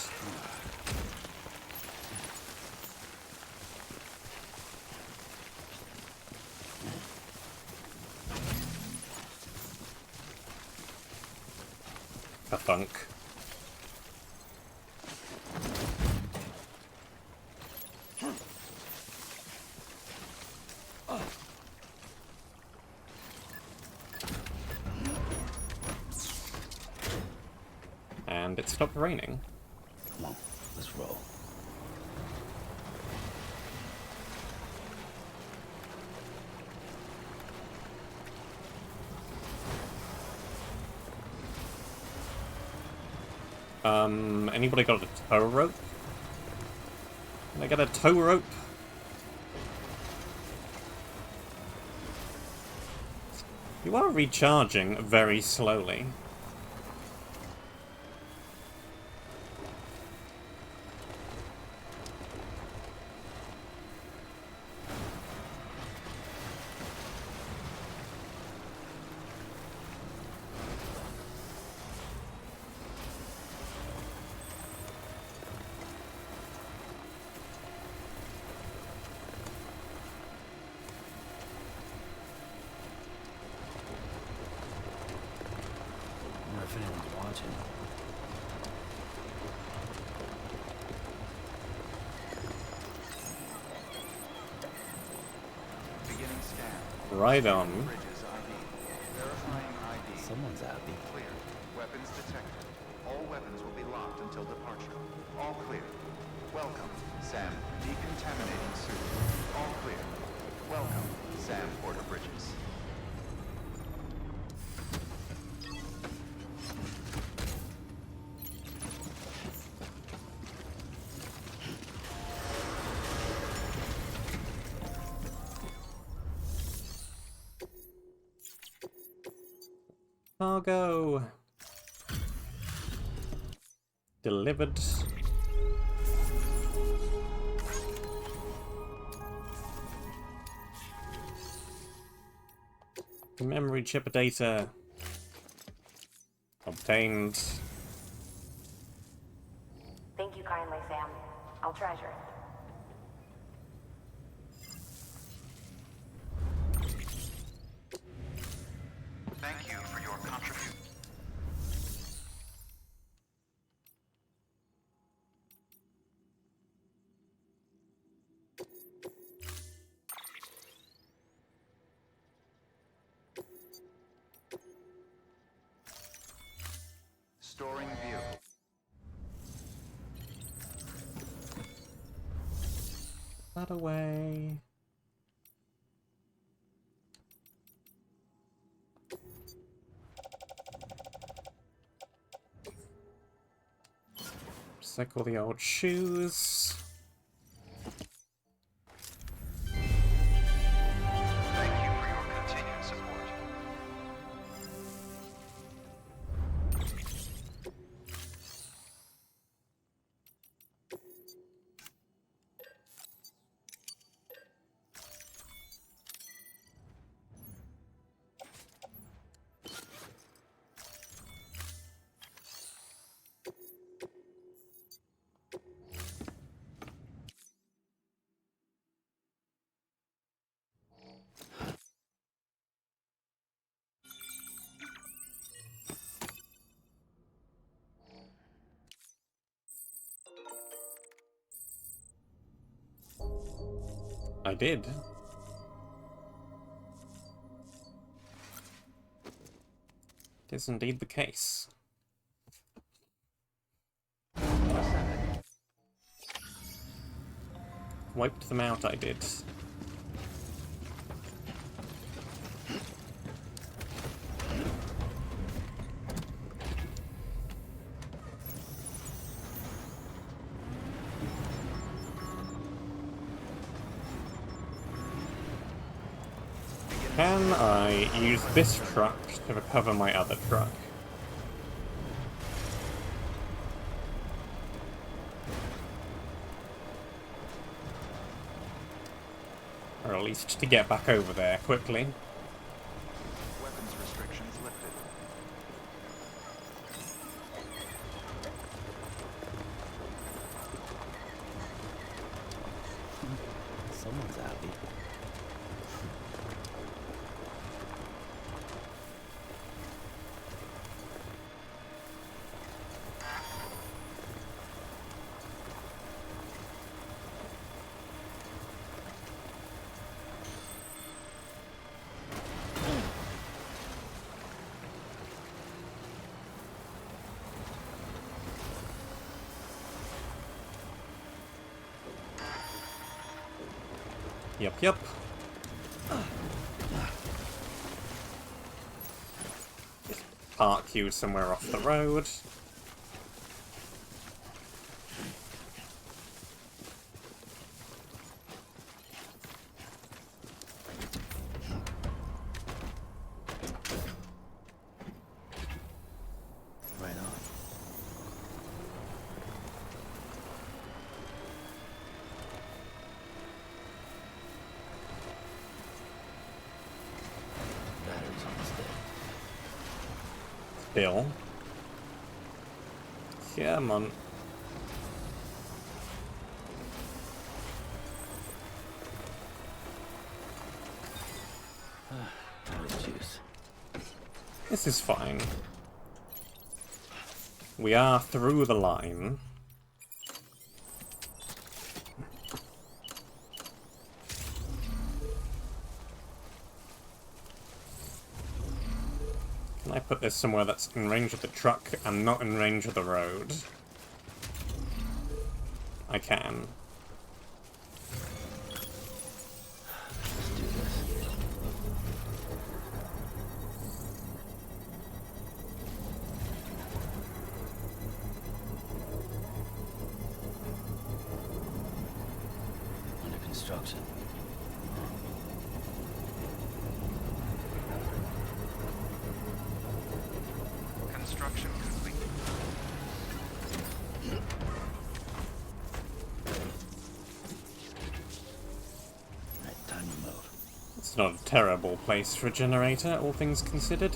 A thunk. And it stopped raining. Come on, let's roll. Anybody got a tow rope? Can I get a tow rope? You are recharging very slowly. I wonder if anyone's watching. Beginning scan. Right on. Bridges ID. Verifying ID. Someone's happy. Clear. Weapons detected. All weapons will be locked until departure. All clear. Welcome, Sam. Decontaminating suit. All clear. Welcome, Sam Porter Bridges. Cargo. Delivered. Memory chip data obtained. Thank you kindly, Sam. I'll treasure it. Thank you for your contribution. Storing view. That away. Recycle the old shoes. Thank you for your continued support. I did. It is indeed the case. Wiped them out, I did. Can I use this truck to recover my other truck? Or at least to get back over there quickly. Weapons restrictions lifted. Someone's happy. Yep. Park you somewhere off the road. Right on. Batteries almost dead. Bill. Come on. Out of juice. This is fine. We are through the line. Can I put this somewhere that's in range of the truck and not in range of the road? I can. Let's do this. Under construction. Construction complete. Alright, time to move. It's not a terrible place for a generator, all things considered.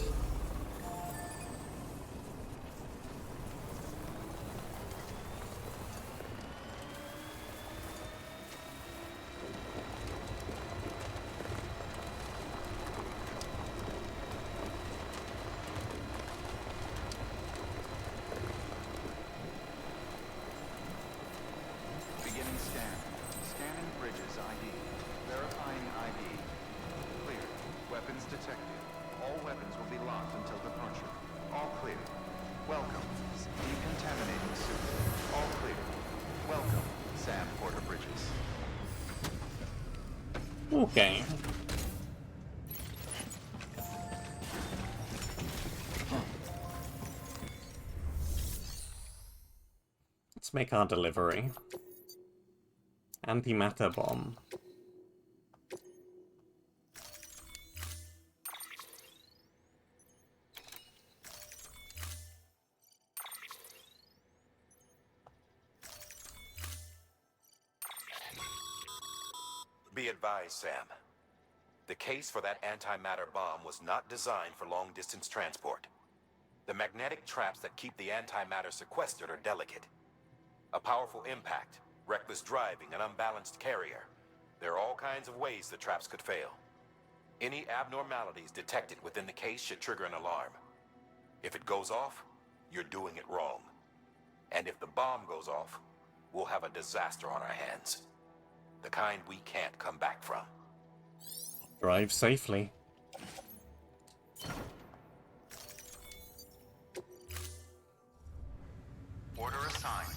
Beginning scan. Scanning bridges ID. Verifying ID. Clear. Weapons detected. All weapons will be locked until departure. All clear. Welcome. Decontaminating suit. All clear. Welcome, Sam Porter Bridges. Okay. Let's make our delivery. Antimatter bomb. Be advised, Sam. The case for that antimatter bomb was not designed for long-distance transport. The magnetic traps that keep the antimatter sequestered are delicate. A powerful impact, reckless driving, an unbalanced carrier. There are all kinds of ways the traps could fail. Any abnormalities detected within the case should trigger an alarm. If it goes off, you're doing it wrong. And if the bomb goes off, we'll have a disaster on our hands. The kind we can't come back from. Drive safely. Order assigned.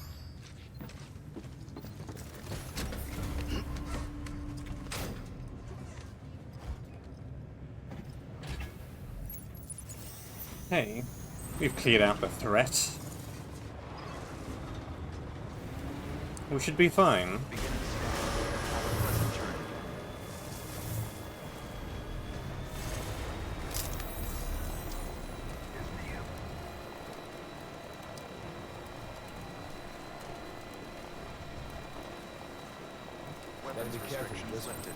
Hey, we've cleared out the threat. We should be fine. Beginning scan. Have a pleasant journey. Weapons restrictions lifted.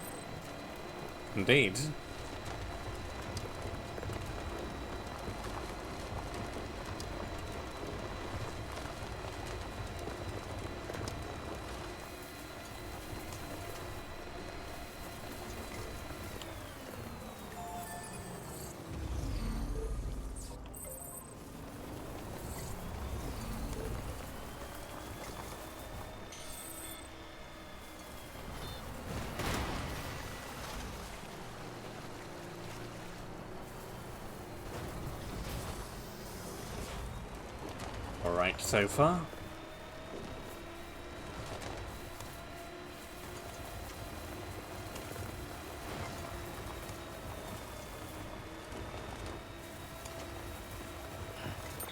Indeed. Alright, so far.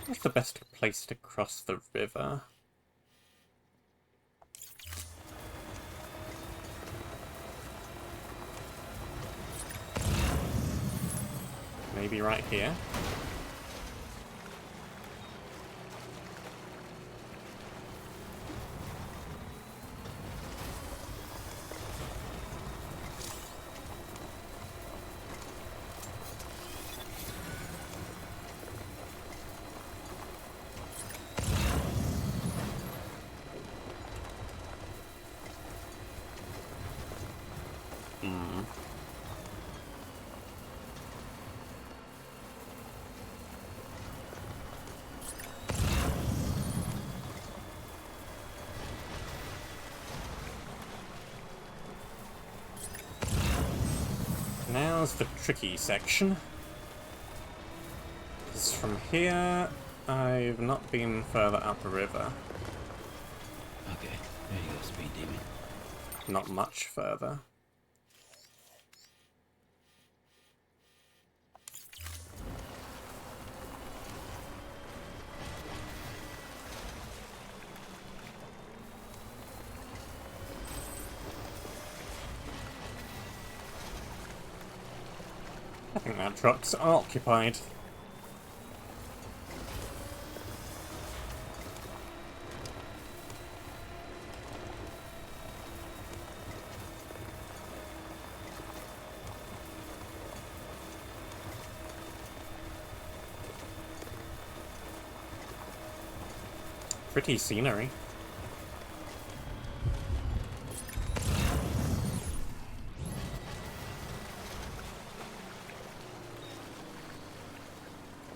What's the best place to cross the river? Maybe right here. Now's the tricky section. 'Cause from here, I've not been further up the river. Okay, there you go, speed demon. Not much further. I think that truck's occupied. Pretty scenery.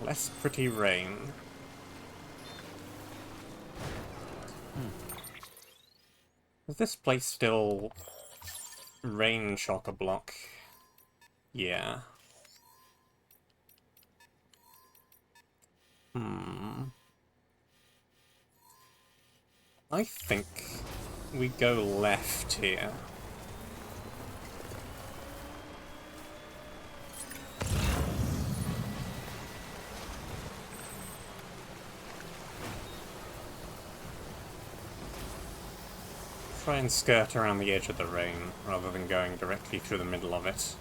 Less pretty rain. Is this place still rain chock-a-block? Yeah. I think we go left here. Try and skirt around the edge of the rain, rather than going directly through the middle of it.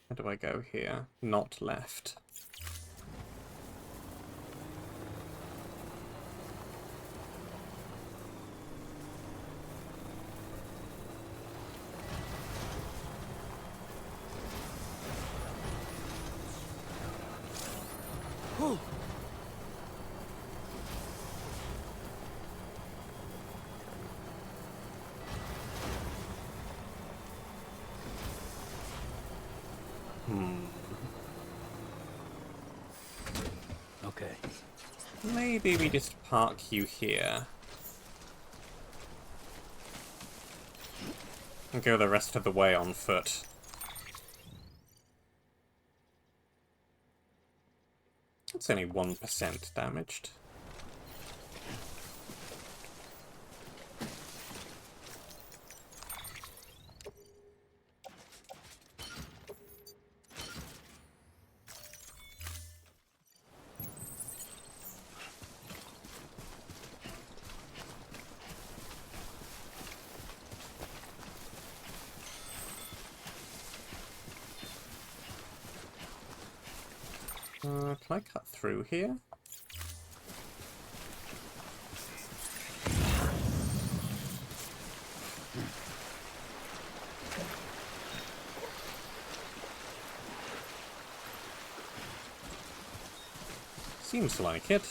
How do I go here? Not left. Okay. Maybe we just park you here. And go the rest of the way on foot. It's only 1% damaged. Can I cut through here? Seems like it.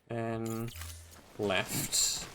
Then left.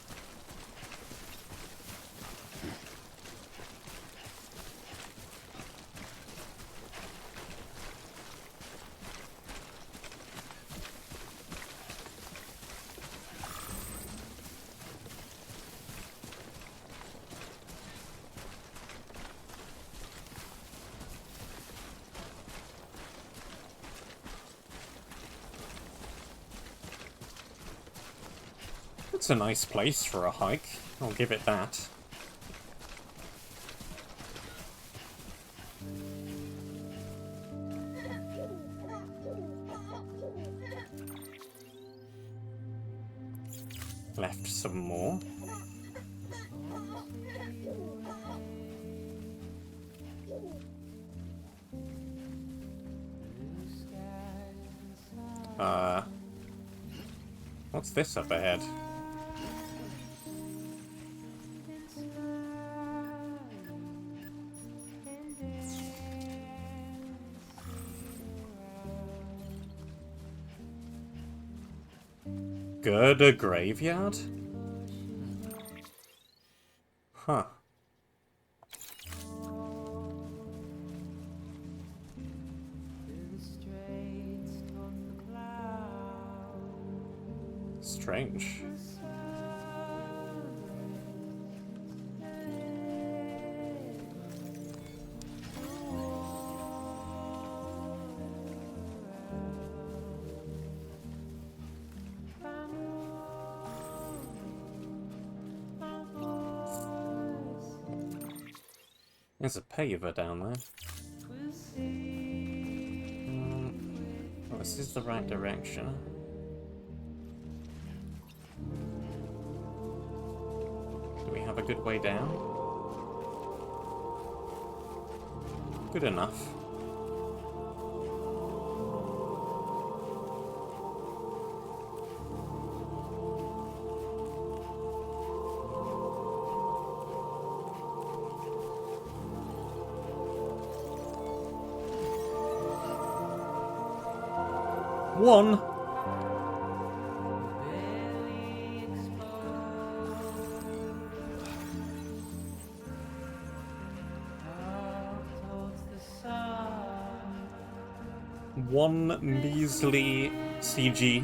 It's a nice place for a hike, I'll give it that. Left some more. What's this up ahead? Girder graveyard? Huh. Strange. There's a paver down there. Oh, this is the right direction. Do we have a good way down? Good enough. One. One measly CG.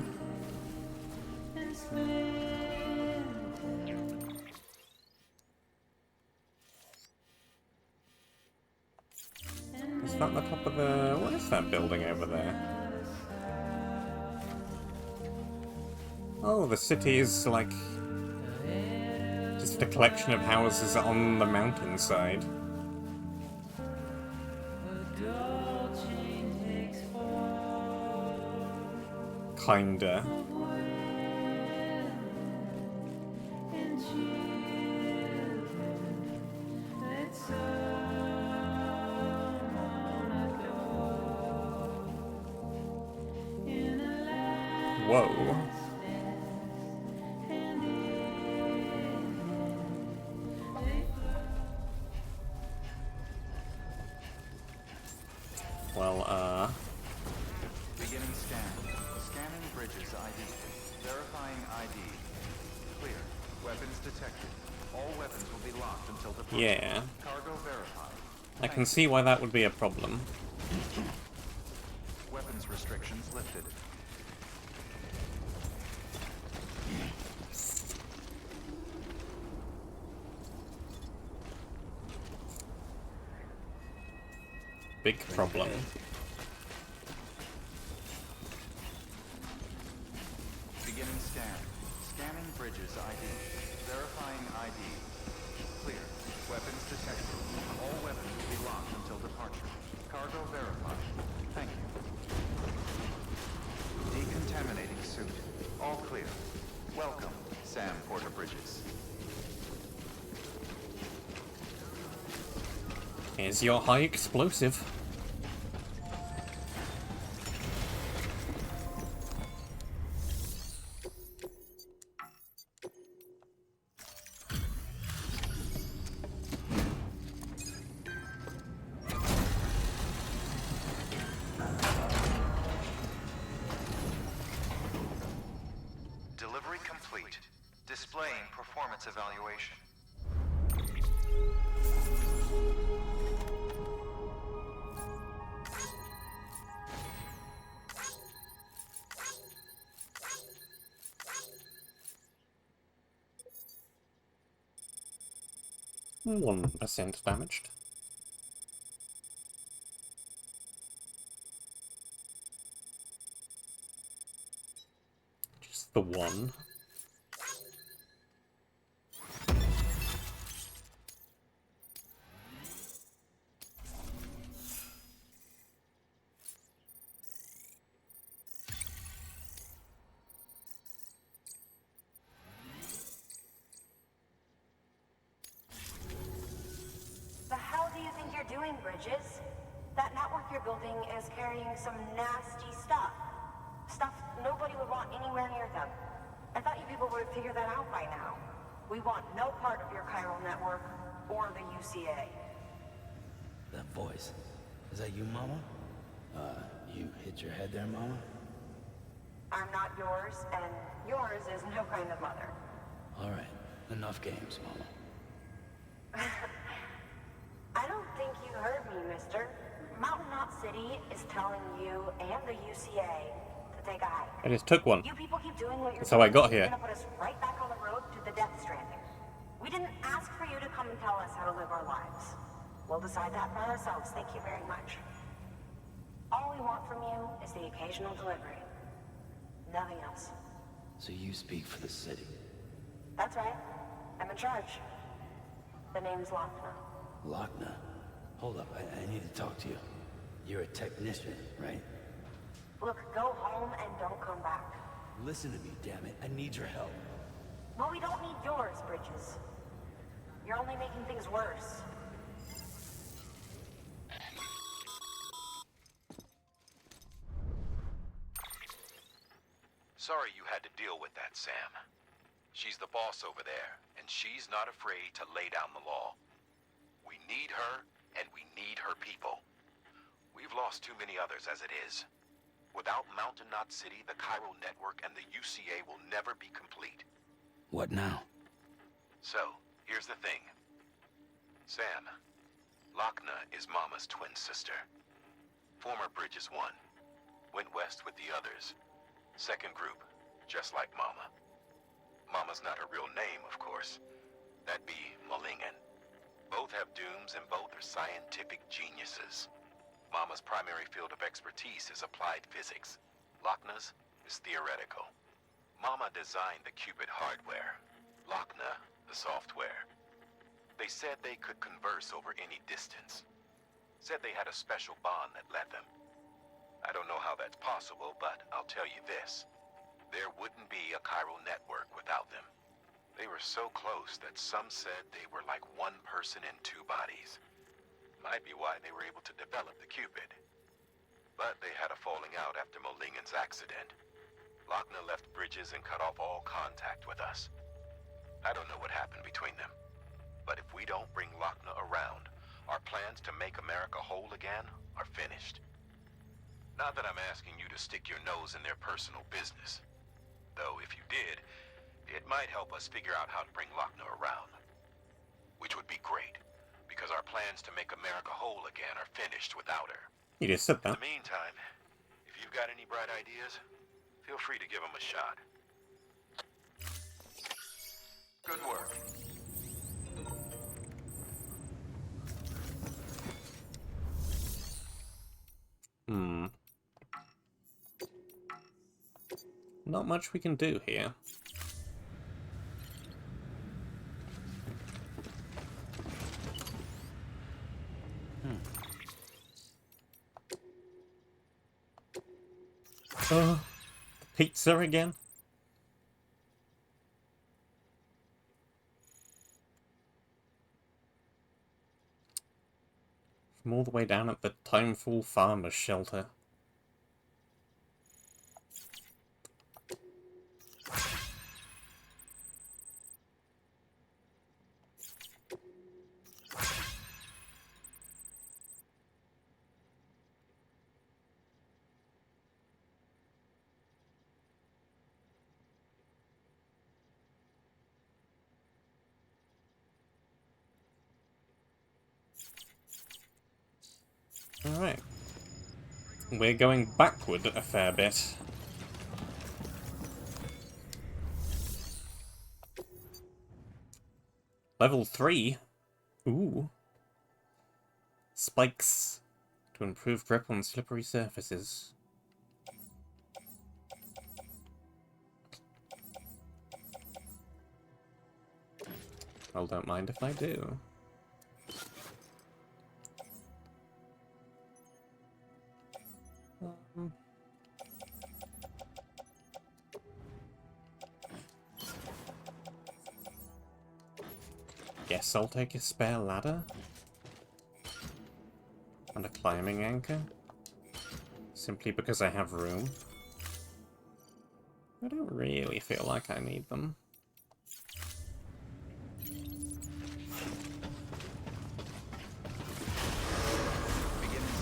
Is that the top of the... What is that building over there? Oh, the city is like just a collection of houses on the mountainside. Kinda. Whoa. Well, Beginning scan. Scanning bridges ID. Verifying ID. Clear. Weapons detected. All weapons will be locked until departure. yeah. Cargo verified. I can see why that would be a problem. Weapons restrictions lifted. Big problem. Beginning scan. Scanning bridges ID. Verifying ID. Clear. Weapons detected. All weapons will be locked until departure. Cargo verified. Thank you. Decontaminating suit. All clear. Welcome, Sam Porter Bridges. Here's your high explosive. Delivery complete. Displaying performance evaluation. One ascent damaged. Just the one. The hell do you think you're doing, Bridges? That network you're building is carrying some nasty stuff. Stuff nobody would want anywhere near them. I thought you people would have figured that out by now. We want no part of your chiral network or the UCA. That voice. Is that you, Mama? You hit your head there, Mama? I'm not yours, and yours is no kind of mother. Alright, enough games, Mama. I don't think you heard me, mister. Mountain Knot City is telling you and the UCA to take a hike. I just took one. You people keep doing what you're That's how I doing, got you're here. gonna put us right back on the road to the death stranding. We didn't ask for you to come and tell us how to live our lives. We'll decide that by ourselves, thank you very much. All we want from you is the occasional delivery. Nothing else. So you speak for the city. That's right. I'm in charge. The name's Lochner. Lochner? Hold up, I need to talk to you. You're a technician, right? Look, go home and don't come back. Listen to me, damn it. I need your help. Well, we don't need yours, Bridges. You're only making things worse. Sorry you had to deal with that, Sam. She's the boss over there, and she's not afraid to lay down the law. We need her, and we need her people. We've lost too many others as it is. Without Mountain Knot City, the chiral network and the UCA will never be complete. What now? So, here's the thing. Sam, Lochner is Mama's twin sister. Former Bridges 1. Went west with the others. Second group, just like Mama. Mama's not her real name, of course. That'd be Malingen. Both have dooms and both are scientific geniuses. Mama's primary field of expertise is applied physics. Lochner's is theoretical. Mama designed the Cupid hardware. Lochner, the software. They said they could converse over any distance. Said they had a special bond that led them. I don't know how that's possible, but I'll tell you this. There wouldn't be a chiral network without them. They were so close that some said they were like one person in two bodies. Might be why they were able to develop the Cupid. But they had a falling out after Molingen's accident. Lochner left Bridges and cut off all contact with us. I don't know what happened between them. But if we don't bring Lochner around, our plans to make America whole again are finished. Not that I'm asking you to stick your nose in their personal business. Though if you did, it might help us figure out how to bring Lochner around. Which would be great, because our plans to make America whole again are finished without her. You just said In that. the meantime, if you've got any bright ideas, feel free to give them a shot. Good work. Not much we can do here. Oh, pizza again? From all the way down at the Timefall Farmers Shelter. Alright. We're going backward a fair bit. Level 3? Ooh. Spikes. To improve grip on slippery surfaces. Well, don't mind if I do. Guess I'll take a spare ladder. And a climbing anchor. Simply because I have room. I don't really feel like I need them. Beginning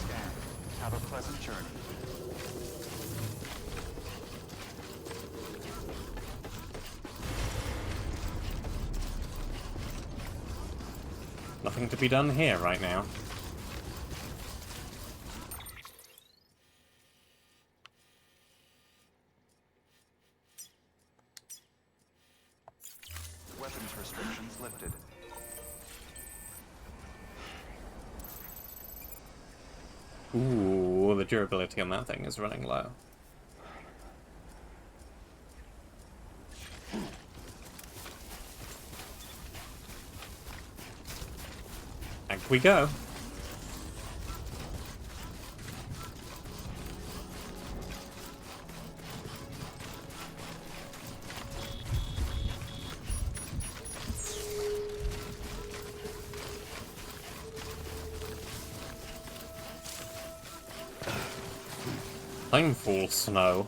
scan. Have a pleasant journey. Nothing to be done here right now. Weapons restrictions lifted. Ooh, the durability on that thing is running low. Back we go. Timefall snow.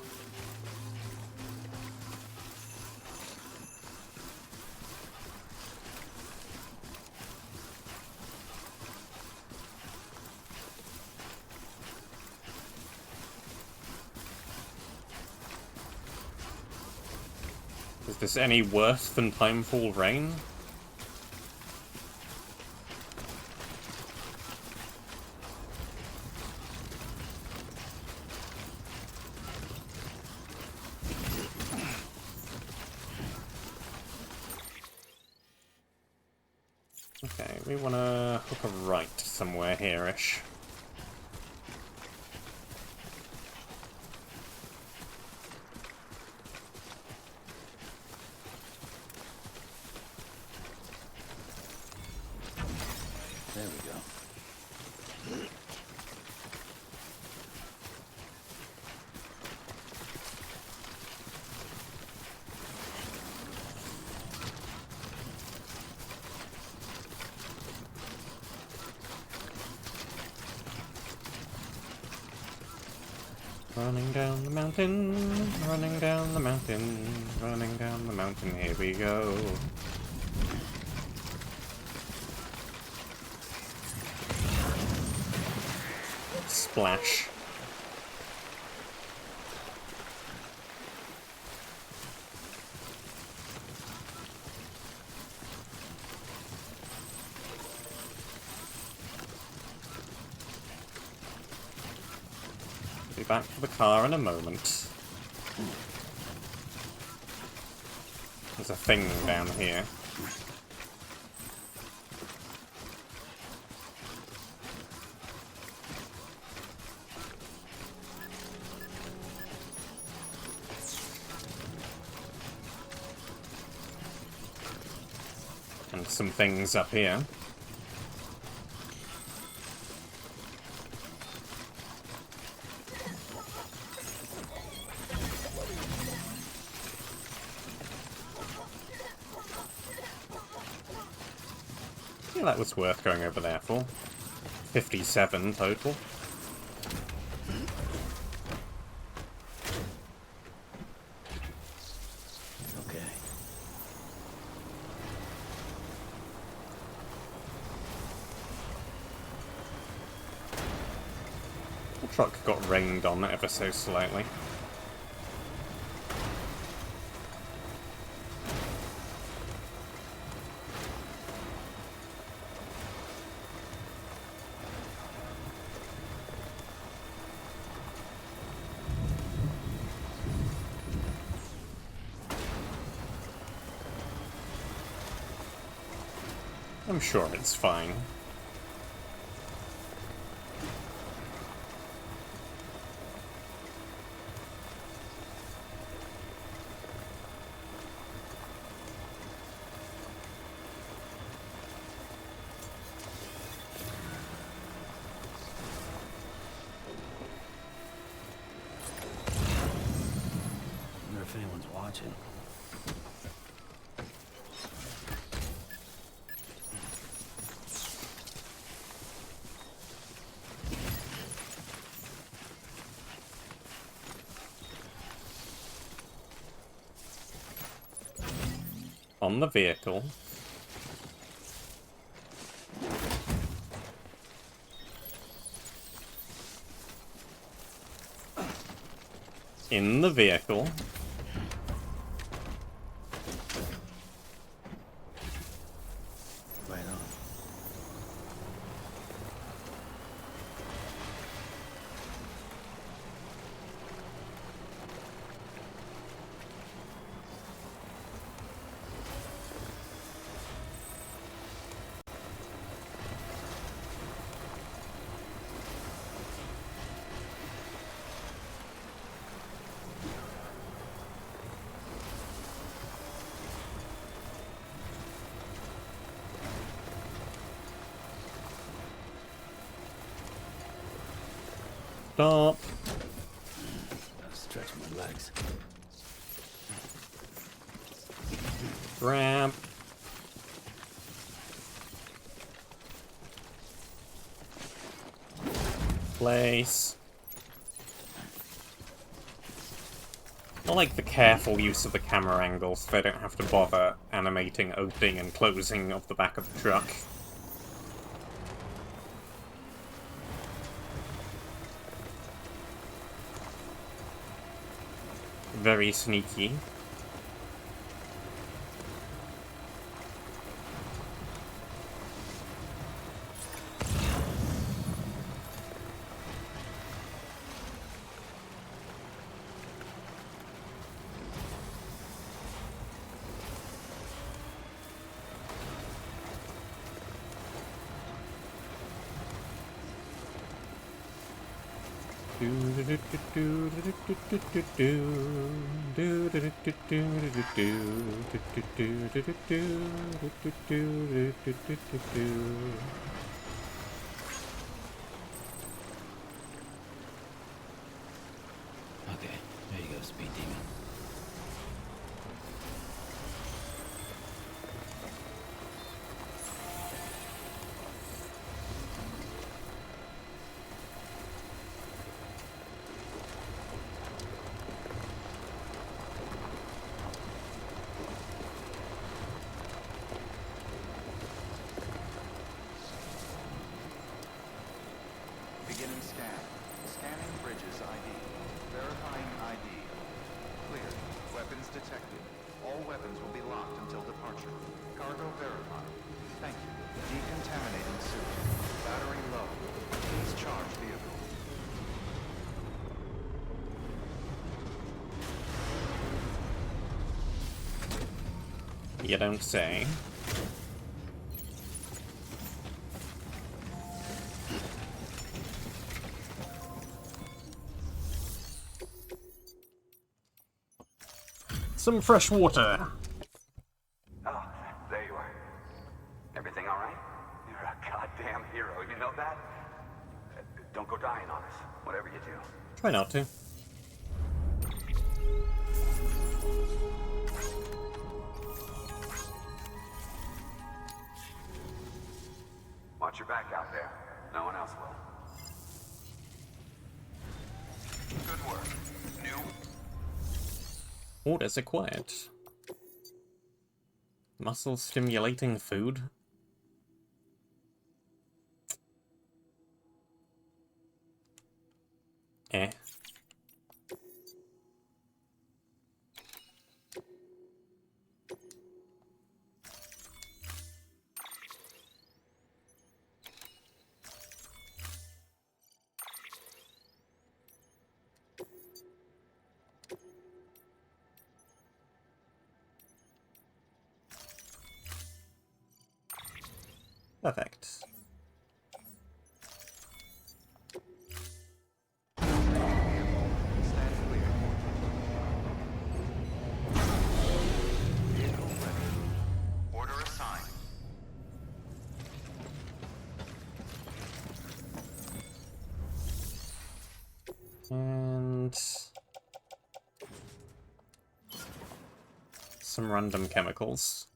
Is this any worse than Timefall rain? Okay, we want to hook a right somewhere here-ish. There we go. Running down the mountain, running down the mountain, running down the mountain, here we go. Splash. Be back to the car in a moment. There's a thing down here. And some things up here. Yeah, that was worth going over there for. 57 total. Okay. The truck got rained on ever so slightly. I'm sure it's fine. Wonder if anyone's watching. On the vehicle. In the vehicle. Right on. Stop. Gotta stretch my legs. Grab. Place. I like the careful use of the camera angles so they don't have to bother animating opening and closing of the back of the truck. Very sneaky. Okay, there you go, Speed Demon. Beginning scan. Scanning bridges ID. Verifying ID. Clear. Weapons detected. All weapons will be locked until departure. Cargo verified. Thank you. Decontaminating suit. Battery low. Please charge vehicle. You don't say. Some fresh water. Oh, there you are. Everything all right? You're a goddamn hero, you know that? Don't go dying on us, whatever you do. Try not to. Watch your back out there. No one else will. Good work. New. Orders acquired. Muscle stimulating food. Eh. Perfect. Stand clear. Vehicle ready. Order assigned. And some random chemicals.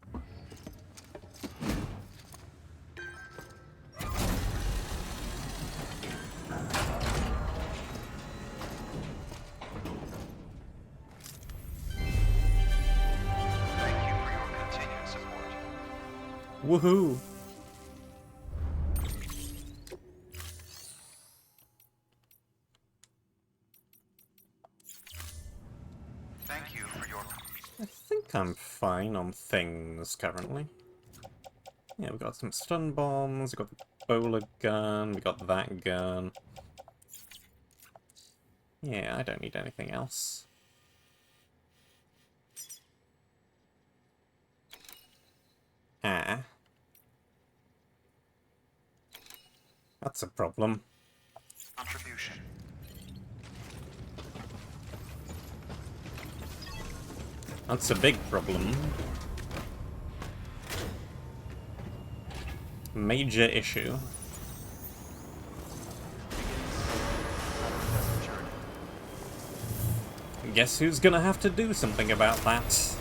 Thank you for your continued Woohoo! Thank you for your... I think I'm fine on things currently. Yeah, we've got some stun bombs, we've got the bowler gun, we got that gun. Yeah, I don't need anything else. Ah. That's a problem. contribution. That's a big problem. Major issue. Guess who's gonna have to do something about that?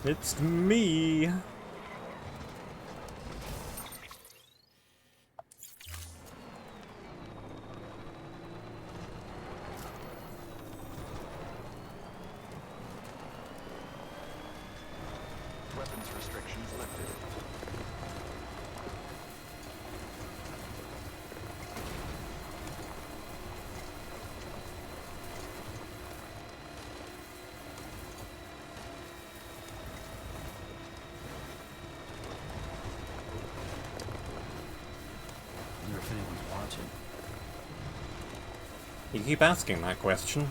It's me! Weapons restrictions lifted. I wonder if anyone's watching. You keep asking that question.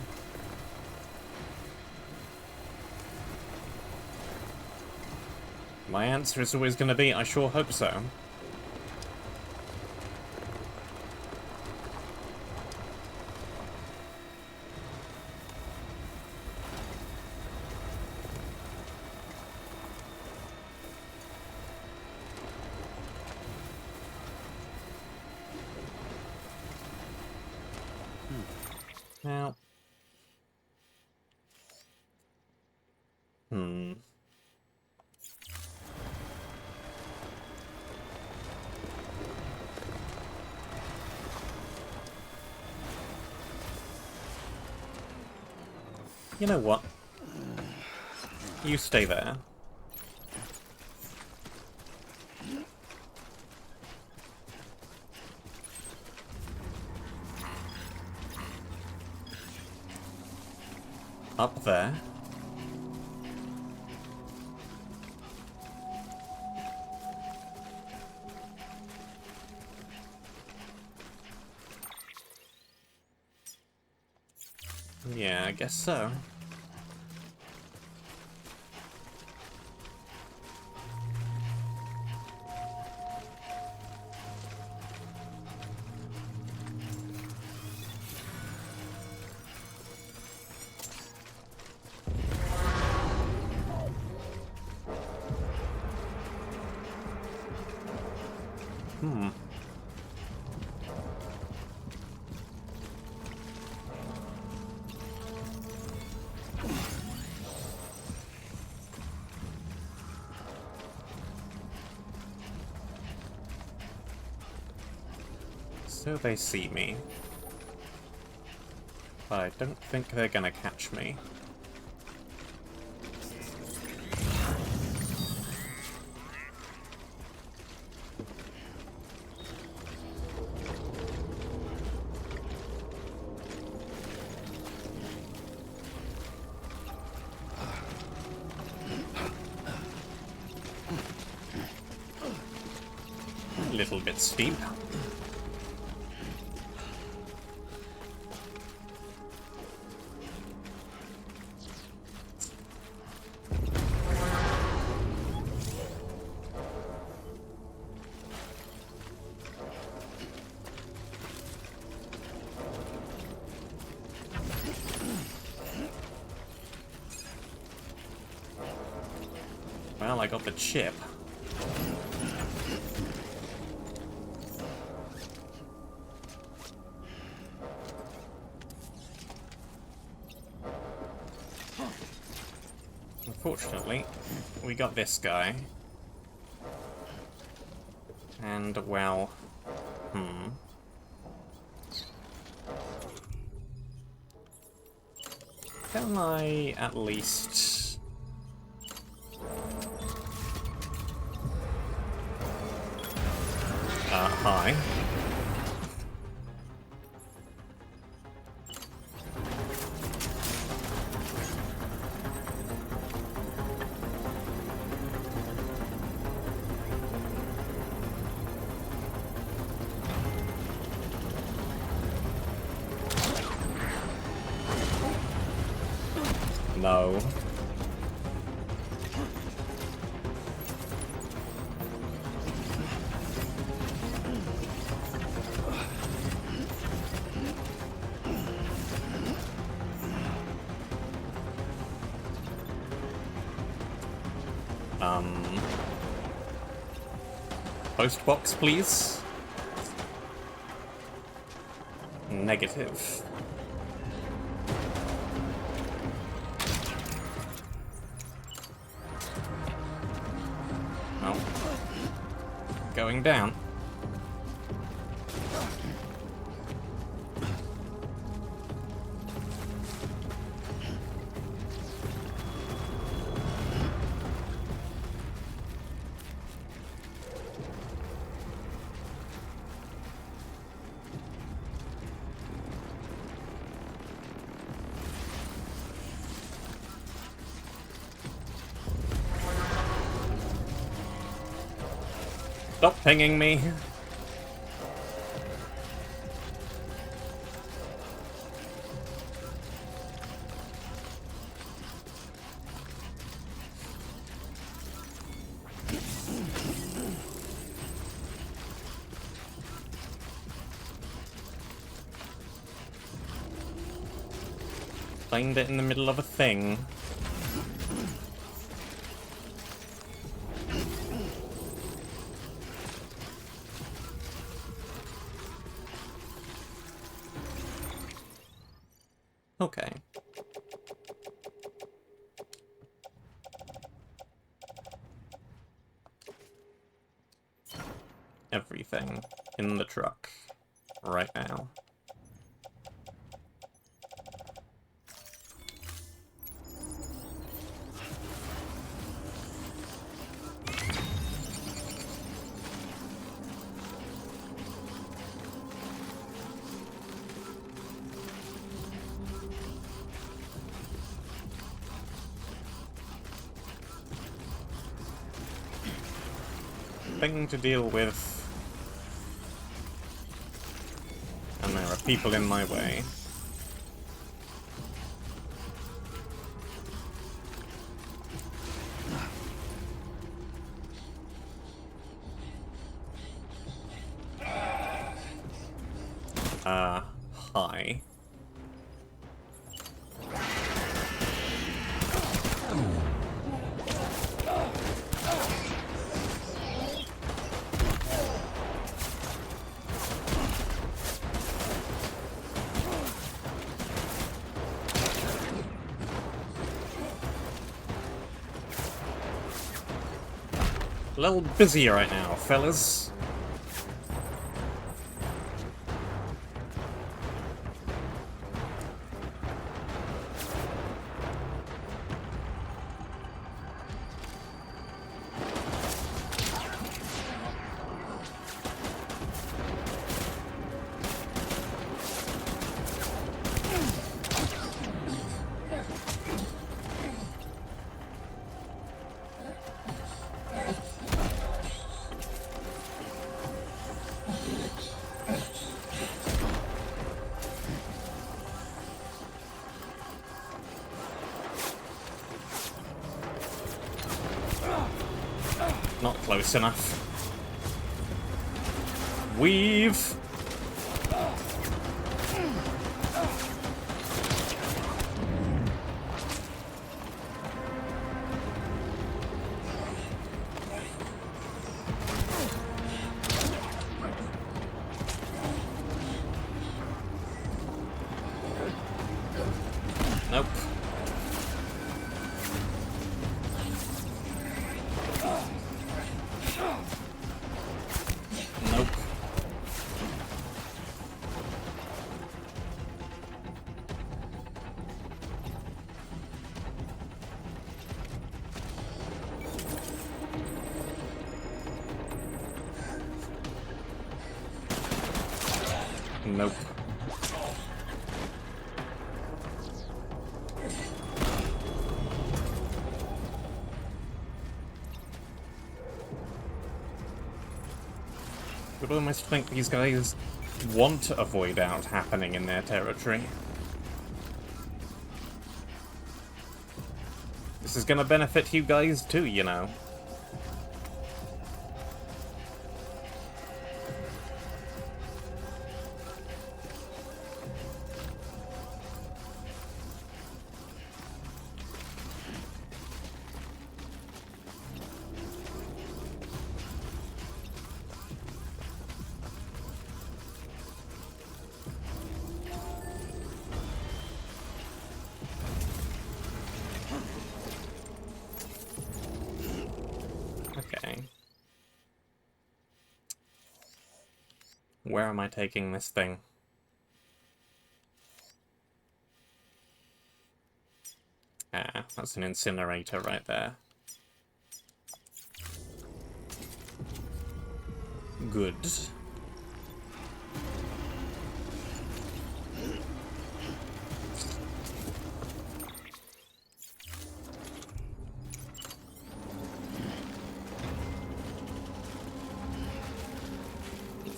My answer is always gonna be, I sure hope so. Now... You know what? You stay there. Up there. Yeah, I guess so. So they see me. But I don't think they're gonna catch me. A little bit steep. Well, I got the chip. Unfortunately, we got this guy. And, well... Can I at least... Hi. No. Post box, please. Negative. Oh. Going down. Stop pinging me. Find it in the middle of a thing. Okay. Everything in the truck right now. Thing to deal with. And there are people in my way. Hi. A little busy right now, fellas. Not close enough. Weave! Nope. Nope. Nope. You'd almost think these guys want a void out happening in their territory. This is gonna benefit you guys too, you know. Okay. Where am I taking this thing? Ah, that's an incinerator right there. Good.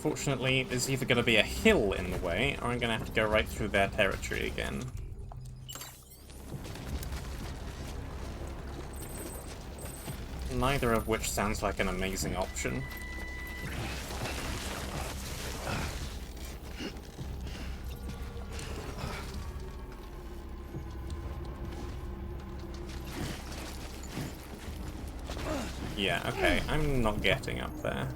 Unfortunately, there's either going to be a hill in the way, or I'm going to have to go right through their territory again. Neither of which sounds like an amazing option. Yeah, okay, I'm not getting up there.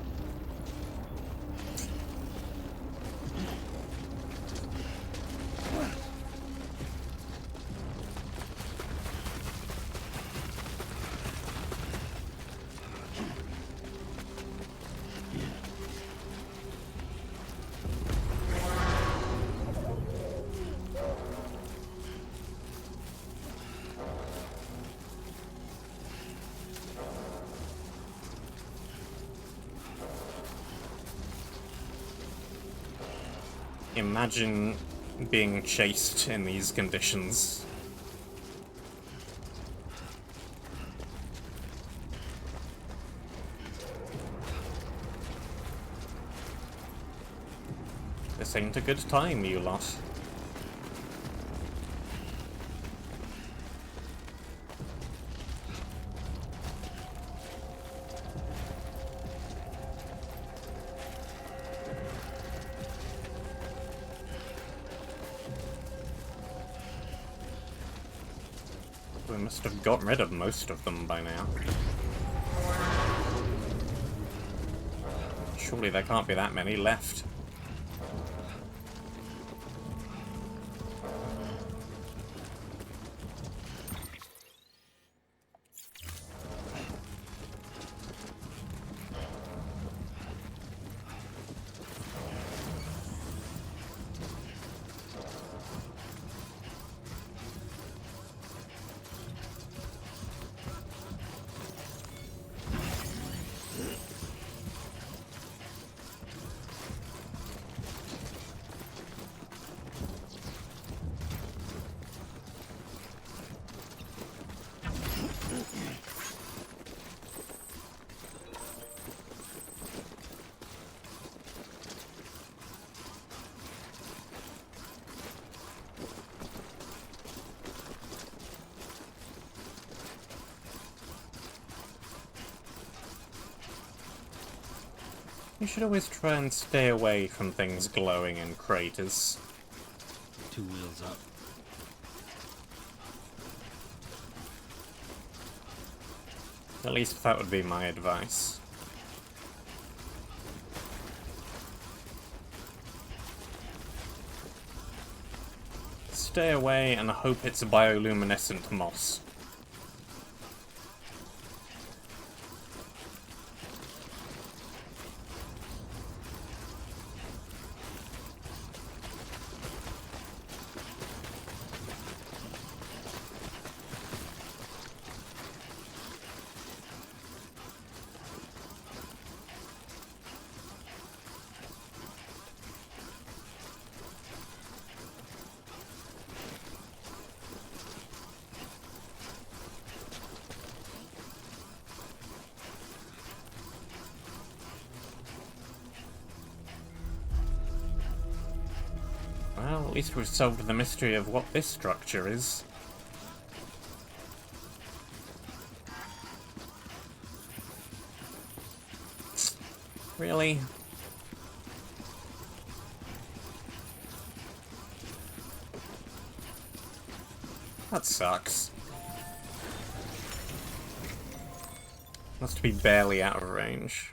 Imagine being chased in these conditions. This ain't a good time, you lot. We must have got rid of most of them by now. Surely there can't be that many left. You should always try and stay away from things glowing in craters. 2 wheels up. At least that would be my advice. Stay away and hope it's bioluminescent moss. Well, at least we've solved the mystery of what this structure is. Really? That sucks. Must be barely out of range.